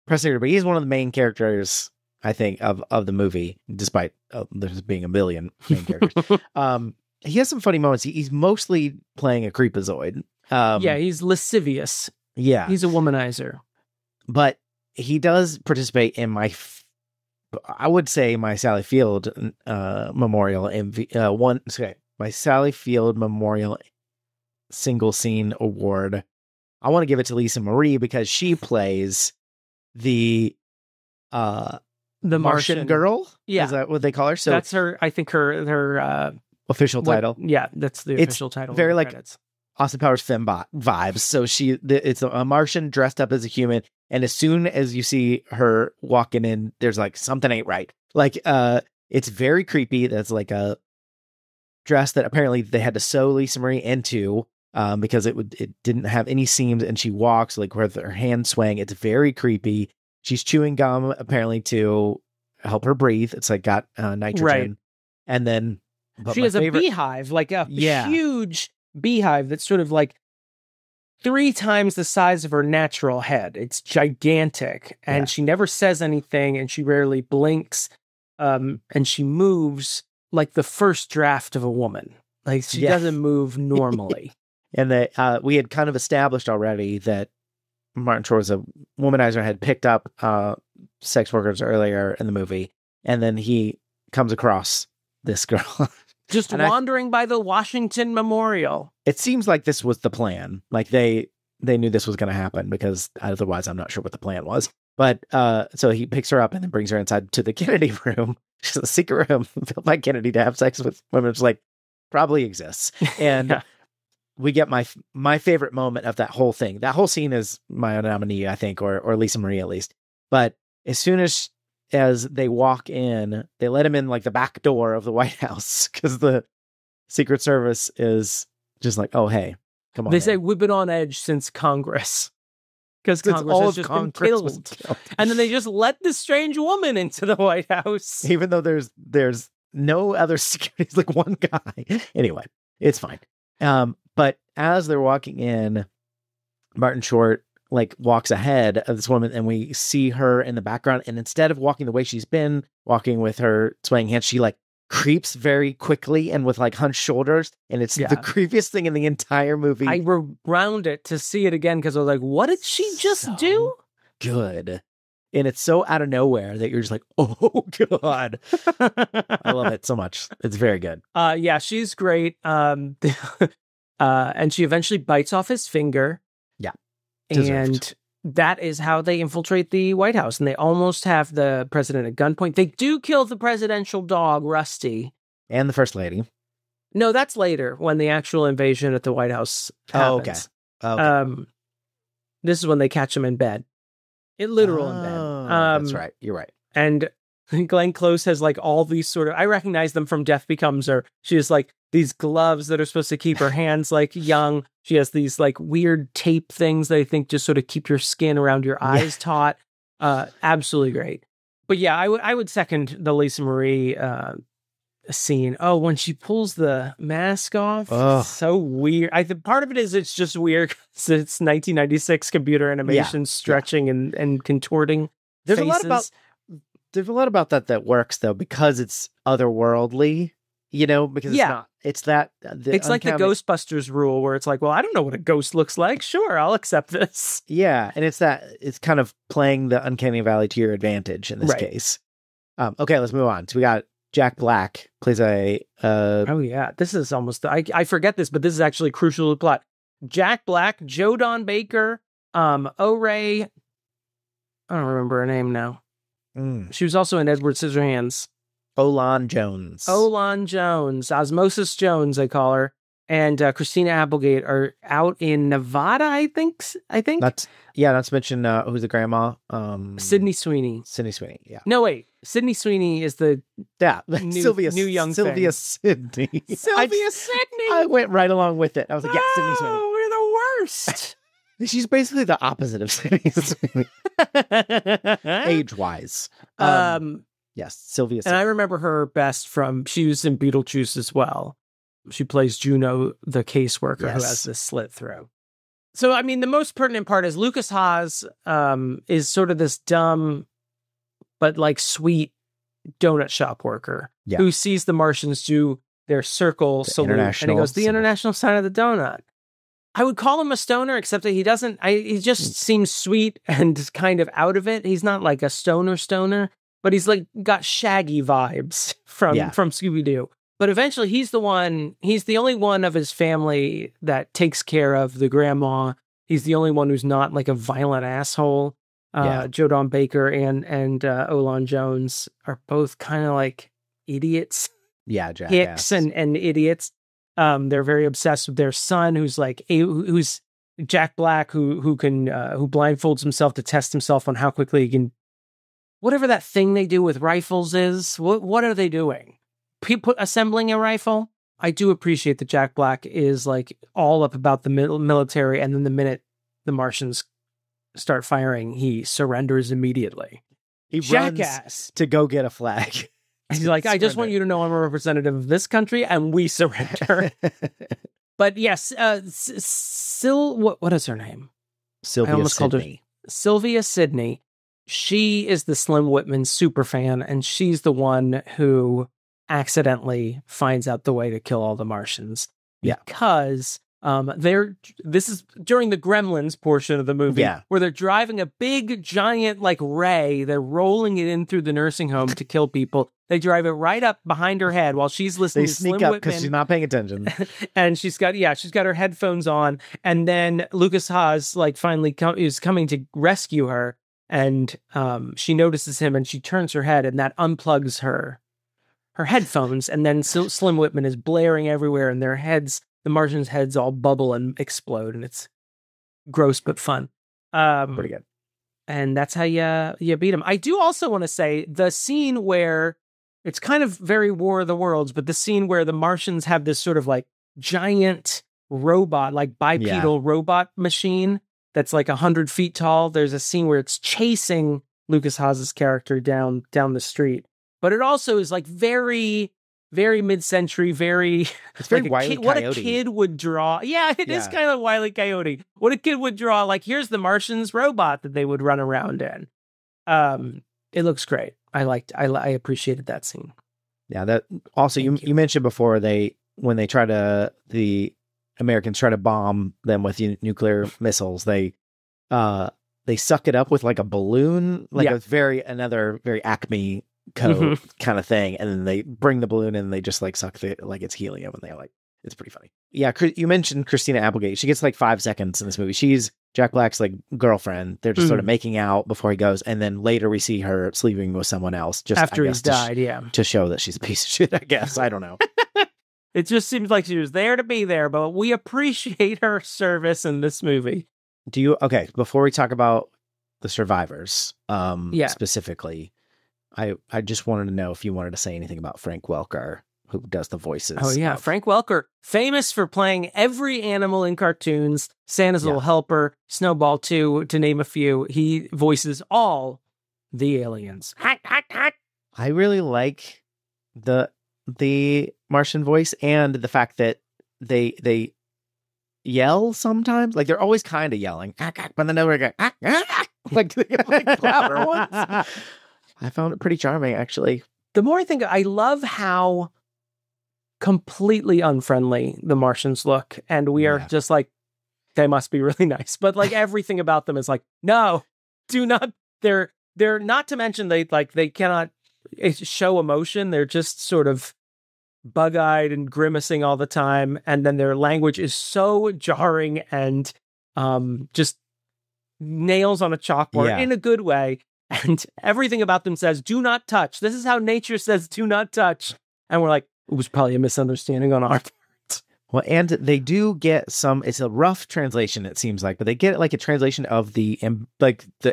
press secretary, but he's one of the main characters, I think, of the movie, despite there's being a million main characters. He has some funny moments. He's mostly playing a creepazoid. He's lascivious. Yeah. He's a womanizer. But he does participate in my Sally Field Memorial my Sally Field Memorial Single Scene Award. I want to give it to Lisa Marie because she plays the Martian girl. Yeah. Is that what they call her? So that's her, I think her official title. Yeah, that's the official title. Very like credits. Austin Powers fembot vibes. So it's a Martian dressed up as a human. And as soon as you see her walking in, there's like something ain't right. Like, it's very creepy. That's like a dress that apparently they had to sew Lisa Marie into, because it didn't have any seams, and she walks like with her hand swaying. It's very creepy. She's chewing gum apparently to help her breathe. It's like got nitrogen. Right. And then she has a beehive, like a huge beehive that's sort of like 3 times the size of her natural head. It's gigantic, and she never says anything, and she rarely blinks, and she moves like the first draft of a woman. Like she doesn't move normally. And we had kind of established already that Martin Short was a womanizer, had picked up sex workers earlier in the movie, and then he comes across this girl. Just wandering by the Washington Memorial. It seems like this was the plan. Like they knew this was going to happen, because otherwise I'm not sure what the plan was. But so he picks her up and then brings her inside to the Kennedy room. Which is a secret room built by Kennedy to have sex with women. It's like probably exists. And we get my favorite moment of that whole thing. That whole scene is my nominee, I think, or Lisa Marie at least. But as soon as they walk in, they let him in like the back door of the White House, because the Secret Service is just like, oh, hey, come on. They say we've been on edge since Congress, because Congress has just been killed. And then they just let this strange woman into the White House, even though there's no other security. It's like one guy. Anyway, it's fine. But as they're walking in, Martin Short like walks ahead of this woman, and we see her in the background, and instead of walking the way she's been walking with her swaying hands, she like creeps very quickly and with like hunched shoulders, and it's the creepiest thing in the entire movie. I rewound it to see it again because I was like, what did she just do? Good. And it's so out of nowhere that you're just like, oh god. I love it so much. It's very good. She's great. And she eventually bites off his finger. Yeah. And that is how they infiltrate the White House. And they almost have the president at gunpoint. They do kill the presidential dog, Rusty. And the first lady. No, that's later, when the actual invasion at the White House happens. Okay. This is when they catch him in bed. In bed. That's right. You're right. And Glenn Close has like all these sort of, I recognize them from Death Becomes Her. She has like these gloves that are supposed to keep her hands like young. She has these like weird tape things that I think just sort of keep your skin around your eyes taut. Absolutely great. But yeah, I would second the Lisa Marie scene. Oh, when she pulls the mask off, it's so weird. I think part of it is it's just weird because it's 1996 computer animation stretching and contorting. There's faces. There's a lot about that works though, because it's otherworldly, because it's not, it's like the Ghostbusters rule where it's like, well, I don't know what a ghost looks like. Sure, I'll accept this. Yeah. And it's kind of playing the Uncanny Valley to your advantage in this case. Okay, let's move on. So we got Jack Black plays this is almost, I forget this, but this is actually crucial to the plot. Jack Black, Joe Don Baker, O-Ray, I don't remember her name now. She was also in Edward Scissorhands. Olan Jones. Osmosis Jones, they call her. and Christina Applegate are out in Nevada, I think. That's not to mention who's the grandma? Sydney Sweeney. Yeah. No, wait. Sydney Sweeney is the Sylvia Sydney. Sydney. Sydney. I went right along with it. I was like, Sydney Sweeney. Oh, we're the worst. She's basically the opposite of Sydney Sweeney. Age-wise. Yes, Sylvia Sydney. And I remember her best she was in Beetlejuice as well. She plays Juno, the caseworker who has this slit throat. So, I mean, the most pertinent part is Lucas Haas is sort of this dumb but like sweet donut shop worker who sees the Martians do their circle salute, and he goes, the international sign of the donut. I would call him a stoner, except that he doesn't. He just seems sweet and kind of out of it. He's not like a stoner, but he's like got Shaggy vibes from Scooby-Doo. But eventually he's the only one of his family that takes care of the grandma. He's the only one who's not like a violent asshole. Jodan Baker and Olan Jones are both kind of like idiots. Yeah, jackass. Hicks and idiots. They're very obsessed with their son, who's Jack Black, who blindfolds himself to test himself on how quickly he can. Whatever that thing they do with rifles is, what are they doing? Assembling a rifle? I do appreciate that Jack Black is like all up about the military, and then the minute the Martians start firing, he surrenders immediately. He runs to go get a flag. He's like, I just want you to know I'm a representative of this country, and we surrender. But yes, what is her name? Sylvia Sydney. Sylvia Sydney. She is the Slim Whitman super fan, and she's the one who accidentally finds out the way to kill all the Martians. Because this is during the Gremlins portion of the movie where they're driving a big giant like ray. They're rolling it in through the nursing home to kill people. They drive it right up behind her head while she's listening to Slim Whitman. They sneak up because she's not paying attention. And she's got her headphones on. And then Lucas Haas like finally is coming to rescue her. And she notices him and she turns her head, and that unplugs her headphones. And then Slim Whitman is blaring everywhere, and the Martians' heads all bubble and explode, and it's gross but fun. Pretty good. And that's how you beat him. I do also want to say the scene where it's kind of very War of the Worlds, but the scene where the Martians have this sort of like giant robot, like bipedal robot machine that's like 100 feet tall. There's a scene where it's chasing Lucas Haas's character down the street, but it also is like very, very mid-century, it's very like Wile E. Coyote. What a kid would draw. Yeah, it is kind of Wile E. Coyote. What a kid would draw. Like, here's the Martians robot that they would run around in. It looks great. I appreciated that scene. Yeah, that also you mentioned before the Americans try to bomb them with nuclear missiles. They suck it up with like a balloon, like another very Acme code kind of thing, and then they bring the balloon in and they just like suck it like it's helium, and it's pretty funny. Yeah, you mentioned Christina Applegate. She gets like 5 seconds in this movie. She's Jack Black's like girlfriend. They're just sort of making out before he goes, and then later we see her sleeping with someone else just after he's died. To show that she's a piece of shit, I guess. I don't know. It just seems like she was there to be there, but we appreciate her service in this movie. Before we talk about the survivors, specifically, I just wanted to know if you wanted to say anything about Frank Welker, who does the voices. Oh, yeah. Frank Welker, famous for playing every animal in cartoons, Santa's Little Helper, Snowball 2, to name a few. He voices all the aliens. I really like the Martian voice and the fact that they yell sometimes. Like, they're always kind of yelling, but then they're like louder ones. I found it pretty charming, actually. The more I think, I love how completely unfriendly the Martians look, and we are just like, they must be really nice. But like everything about them is like, no, do not. They're not to mention they cannot show emotion. They're just sort of bug-eyed and grimacing all the time, and then their language is so jarring and just nails on a chalkboard in a good way. And everything about them says, do not touch. This is how nature says, do not touch. And we're like, it was probably a misunderstanding on our part. Well, and they do get some. It's a rough translation, it seems like, but they get like a translation of the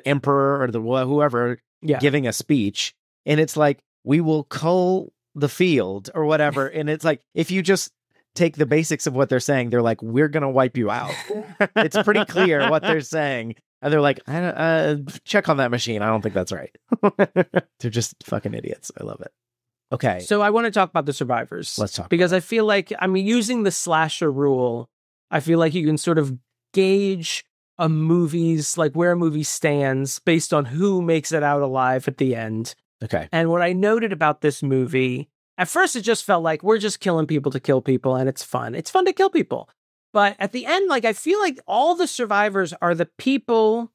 emperor or the whoever giving a speech, and it's like, we will cull the field or whatever, and it's like, if you just take the basics of what they're saying, they're like, we're gonna wipe you out. It's pretty clear what they're saying, and they're like, check on that machine. I don't think that's right. They're just fucking idiots. I love it. Okay. So I want to talk about the survivors. Let's talk. Because I feel like, I mean, using the slasher rule, I feel like you can sort of gauge a movie's, like where a movie stands based on who makes it out alive at the end. Okay. And what I noted about this movie, at first it just felt like we're just killing people to kill people, and it's fun. It's fun to kill people. But at the end, like, I feel like all the survivors are the people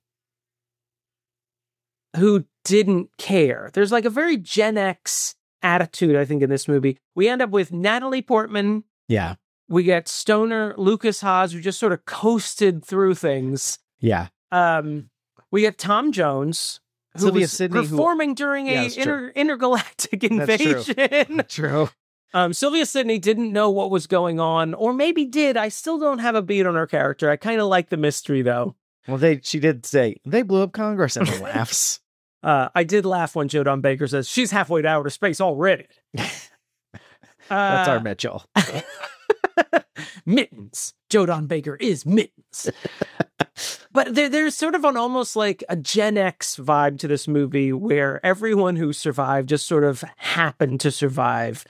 who didn't care. There's like a very Gen X attitude, I think, in this movie. We end up with Natalie Portman. Yeah. We get stoner Lucas Haas, who just sort of coasted through things. Yeah. We get Tom Jones, who Sylvia was Sidney, performing during a intergalactic invasion. True. Sylvia Sidney didn't know what was going on, or maybe did. I still don't have a beat on her character. I kind of like the mystery, though. Well, she did say they blew up Congress, and it laughs. I did laugh when Jonathon Baker says she's halfway to outer space already. That's our Mitchell. Mittens. Jonathon Baker is Mittens. But there's sort of an almost like a Gen X vibe to this movie where everyone who survived just sort of happened to survive.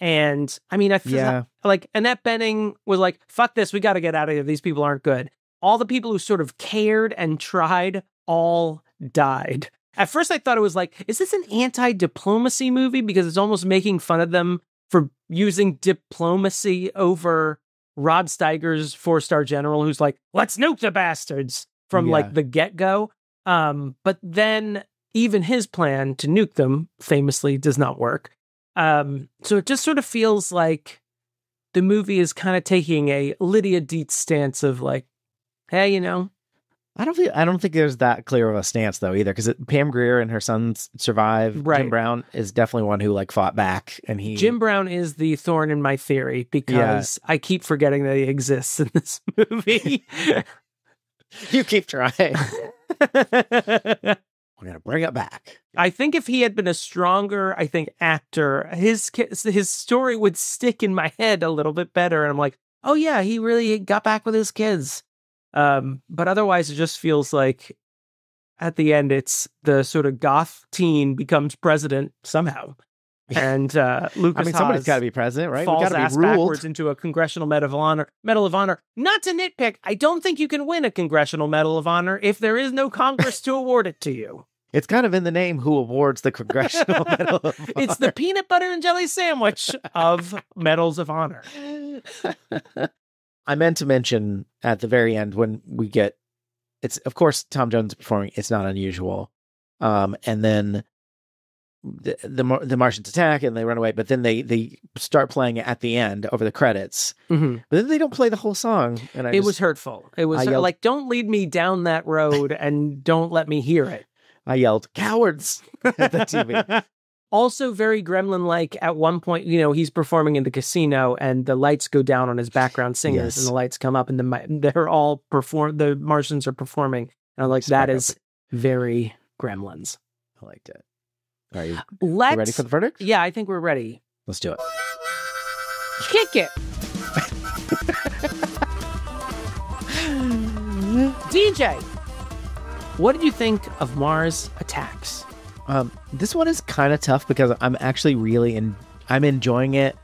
And I mean, I feel like Annette Bening was like, fuck this, we got to get out of here. These people aren't good. All the people who sort of cared and tried all died. At first I thought it was like, is this an anti-diplomacy movie? Because it's almost making fun of them for using diplomacy over Rod Steiger's 4-star general, who's like, let's nuke the bastards from like the get-go. But then even his plan to nuke them famously does not work. So it just sort of feels like the movie is kind of taking a Lydia Dietz stance of like, hey, you know, I don't think there's that clear of a stance though either, because Pam Grier and her sons survived. Right. Jim Brown is definitely one who like fought back, and Jim Brown is the thorn in my theory because I keep forgetting that he exists in this movie. You keep trying. We're gonna bring it back. I think if he had been a stronger, actor, his story would stick in my head a little bit better, and I'm like, oh yeah, he really got back with his kids. But otherwise it just feels like at the end it's the sort of goth teen becomes president somehow, and Lucas somebody's got to be president, right? Falls We got to ass be ruled backwards into a Congressional Medal of Honor. Not to nitpick, I don't think you can win a Congressional Medal of Honor if there is no Congress to award it to you. It's kind of in the name who awards the Congressional Medal of Honor. It's the peanut butter and jelly sandwich of Medals of Honor. I meant to mention at the very end when we get, it's of course Tom Jones performing, it's not unusual. And then the Martians attack and they run away, but then they start playing it at the end over the credits. Mm-hmm. But then they don't play the whole song. And it was hurtful. It was like, don't lead me down that road and don't let me hear it. I yelled, cowards, at the TV. Also very Gremlin-like at one point, you know, he's performing in the casino and the lights go down on his background singers and the lights come up and they're all the Martians are performing. And I'm like, that is very Gremlins. I liked it. Are you ready for the verdict? Yeah, I think we're ready. Let's do it. Kick it. DJ, what did you think of Mars Attacks? This one is kind of tough because I'm actually I'm enjoying it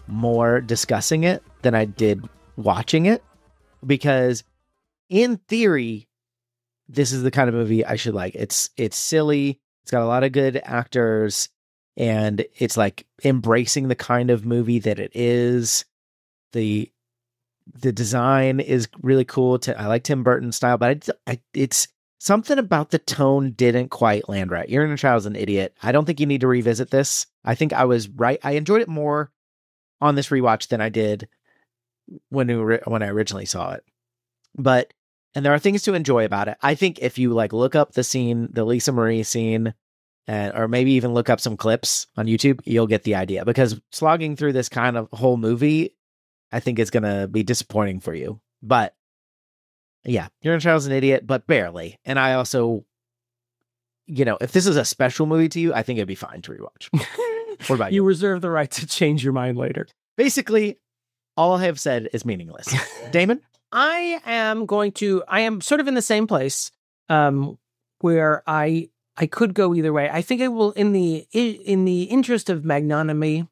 more discussing it than I did watching it, because in theory, this is the kind of movie I should like. It's silly. It's got a lot of good actors and it's like embracing the kind of movie that it is. The design is really cool. I like Tim Burton style, but it's something about the tone didn't quite land right. You're in a Child's an Idiot. I don't think you need to revisit this. I think I was right. I enjoyed it more on this rewatch than I did when I originally saw it. And there are things to enjoy about it. I think if you like look up the scene, the Lisa Marie scene, or maybe even look up some clips on YouTube, you'll get the idea. Because slogging through this kind of whole movie, I think it's going to be disappointing for you. But yeah, Your Inner Child's an idiot, but barely. And I also, if this is a special movie to you, I think it'd be fine to rewatch. What about you? You reserve the right to change your mind later. Basically, all I have said is meaningless. Damon? I am sort of in the same place where I could go either way. I think I will, in the interest of magnanimity,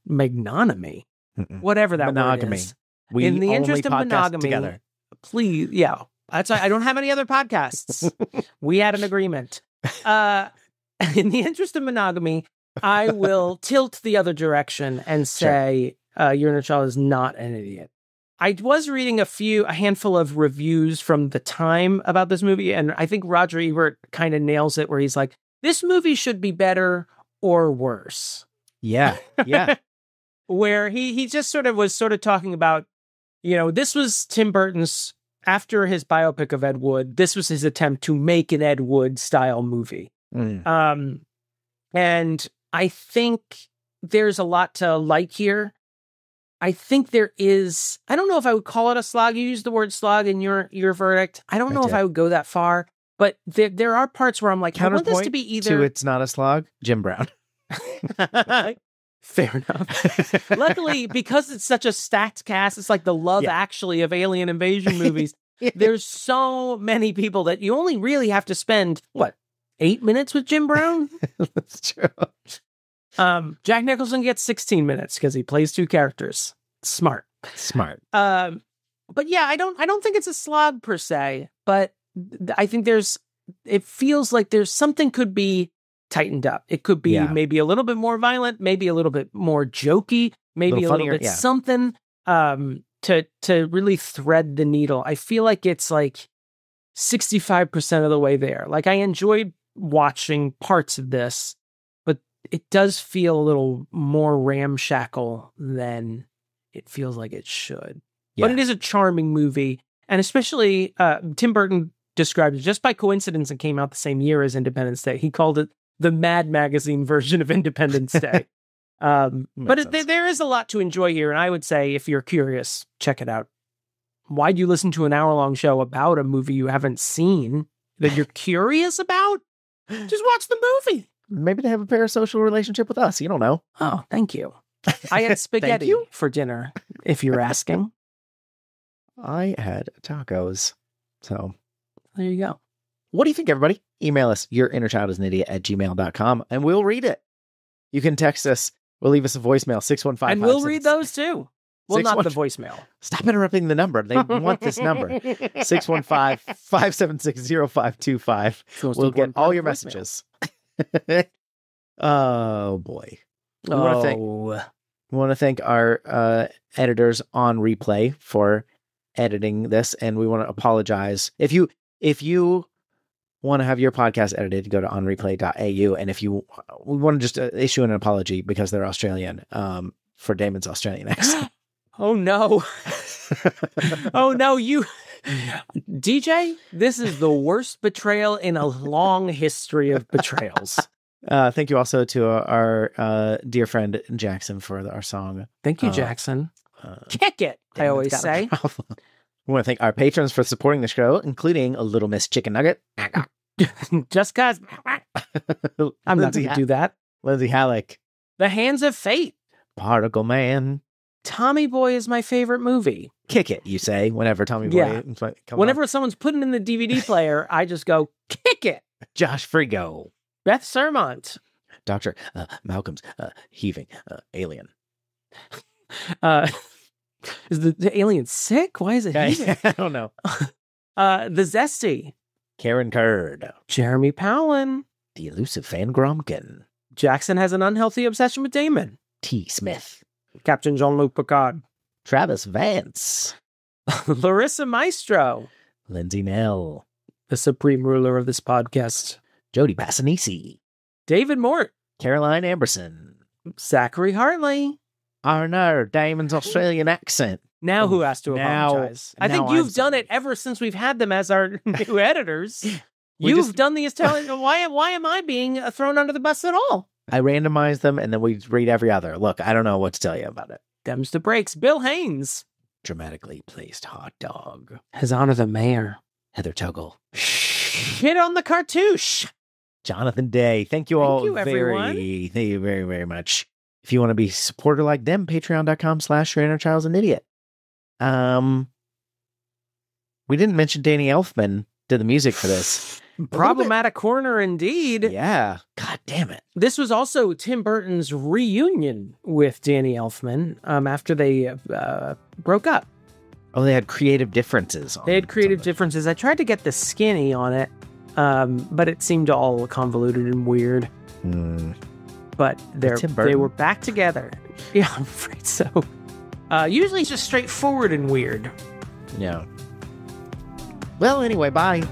whatever that word is. In the interest of monogamy, together. Please, yeah. That's why I don't have any other podcasts. We had an agreement. In the interest of monogamy, I will tilt the other direction and say Your Inner Child is not an idiot. I was reading a handful of reviews from the time about this movie, and I think Roger Ebert kind of nails it, where he's like, this movie should be better or worse. Yeah, yeah. Where he just was talking about, this was Tim Burton's, after his biopic of Ed Wood, this was his attempt to make an Ed Wood style movie. And I think there's a lot to like here. I think there is, I don't know if I would call it a slog. You used the word slog in your verdict. I don't know if I would go that far, but there are parts where I'm like, I want this to be either. To It's Not a Slog, Jim Brown. Fair enough. Luckily, because it's such a stacked cast, it's like the Love Actually of alien invasion movies. There's so many people that you only really have to spend, 8 minutes with Jim Brown? That's true. Jack Nicholson gets 16 minutes because he plays two characters. Smart. But yeah, I don't think it's a slog per se, but I think it feels like there's something could be tightened up. It could be maybe a little bit more violent, maybe a little bit more jokey, maybe a little bit something to really thread the needle. I feel like it's like 65% of the way there. Like, I enjoyed watching parts of this, but it does feel a little more ramshackle than it feels like it should. Yeah. But it is a charming movie, and especially Tim Burton described it just by coincidence and came out the same year as Independence Day. He called it the Mad Magazine version of Independence Day. But there is a lot to enjoy here, and I would say, if you're curious, check it out. Why do you listen to an hour-long show about a movie you haven't seen that you're curious about? Just watch the movie. Maybe they have a parasocial relationship with us. You don't know. Oh, thank you. I had spaghetti for dinner, if you're asking. I had tacos. So there you go. What do you think, everybody? Email us, yourinnerchildisanidiot@gmail.com, and we'll read it. You can text us. We'll leave us a voicemail, 615. And we'll read those too. Well, not the voicemail. Stop interrupting the number. They want this number. 615-576-0525. We'll get all your messages. Oh, boy. We want to thank our editors on Replay for editing this, and we want to apologize. If you want to have your podcast edited, go to onreplay.au, and we want to just issue an apology because they're Australian for Damon's Australian accent. Oh no. Oh no, DJ, this is the worst betrayal in a long history of betrayals. Thank you also to our dear friend Jackson for our song. Thank you, Jackson. Kick it, I always say. We want to thank our patrons for supporting the show, including a Little Miss Chicken Nugget. Just cause. I'm not going to do that. Lindsay Halik. The Hands of Fate. Particle Man. Tommy Boy is my favorite movie. Kick it, you say, whenever Tommy Boy comes whenever someone's putting in the DVD player, I just go, kick it. Josh Frigo. Beth Surmont. Dr. Malcolm's Heaving Alien. Is the alien sick? Why is it heaving? I don't know. The Zesty. Karen Kurd. Jeremy Powlen. The Elusive Fan Gromkin. Jackson has an unhealthy obsession with Damon. T. Smith. Captain Jean-Luc Picard. Travis Vance. Larissa Maestro. Lindsay Nell. The supreme ruler of this podcast. Jody Passanisi. David Mort. Caroline Amberson. Zachary Hartley. No, Damon's Australian accent. Now who has to apologize? I think you've done it ever since we've had them as our new editors. You've done the Italian. Why am I being thrown under the bus at all? I randomize them and then we read every other. Look, I don't know what to tell you about it. Them's the breaks. Bill Haynes. dramatically placed hot dog. Hizoner the mayor. Heather Tuggle. Shit on the cartouche. Jonathan Day. Thank you all everyone. Thank you very, very much. If you want to be a supporter like them, patreon.com/your inner child's an idiot. We didn't mention Danny Elfman did the music for this. Problematic corner indeed. Yeah. God damn it. This was also Tim Burton's reunion with Danny Elfman after they broke up. Oh, they had creative differences. They had creative differences. I tried to get the skinny on it, but it seemed all convoluted and weird. But they were back together. Yeah, I'm afraid so. Usually it's just straightforward and weird. Yeah. Well, anyway, bye.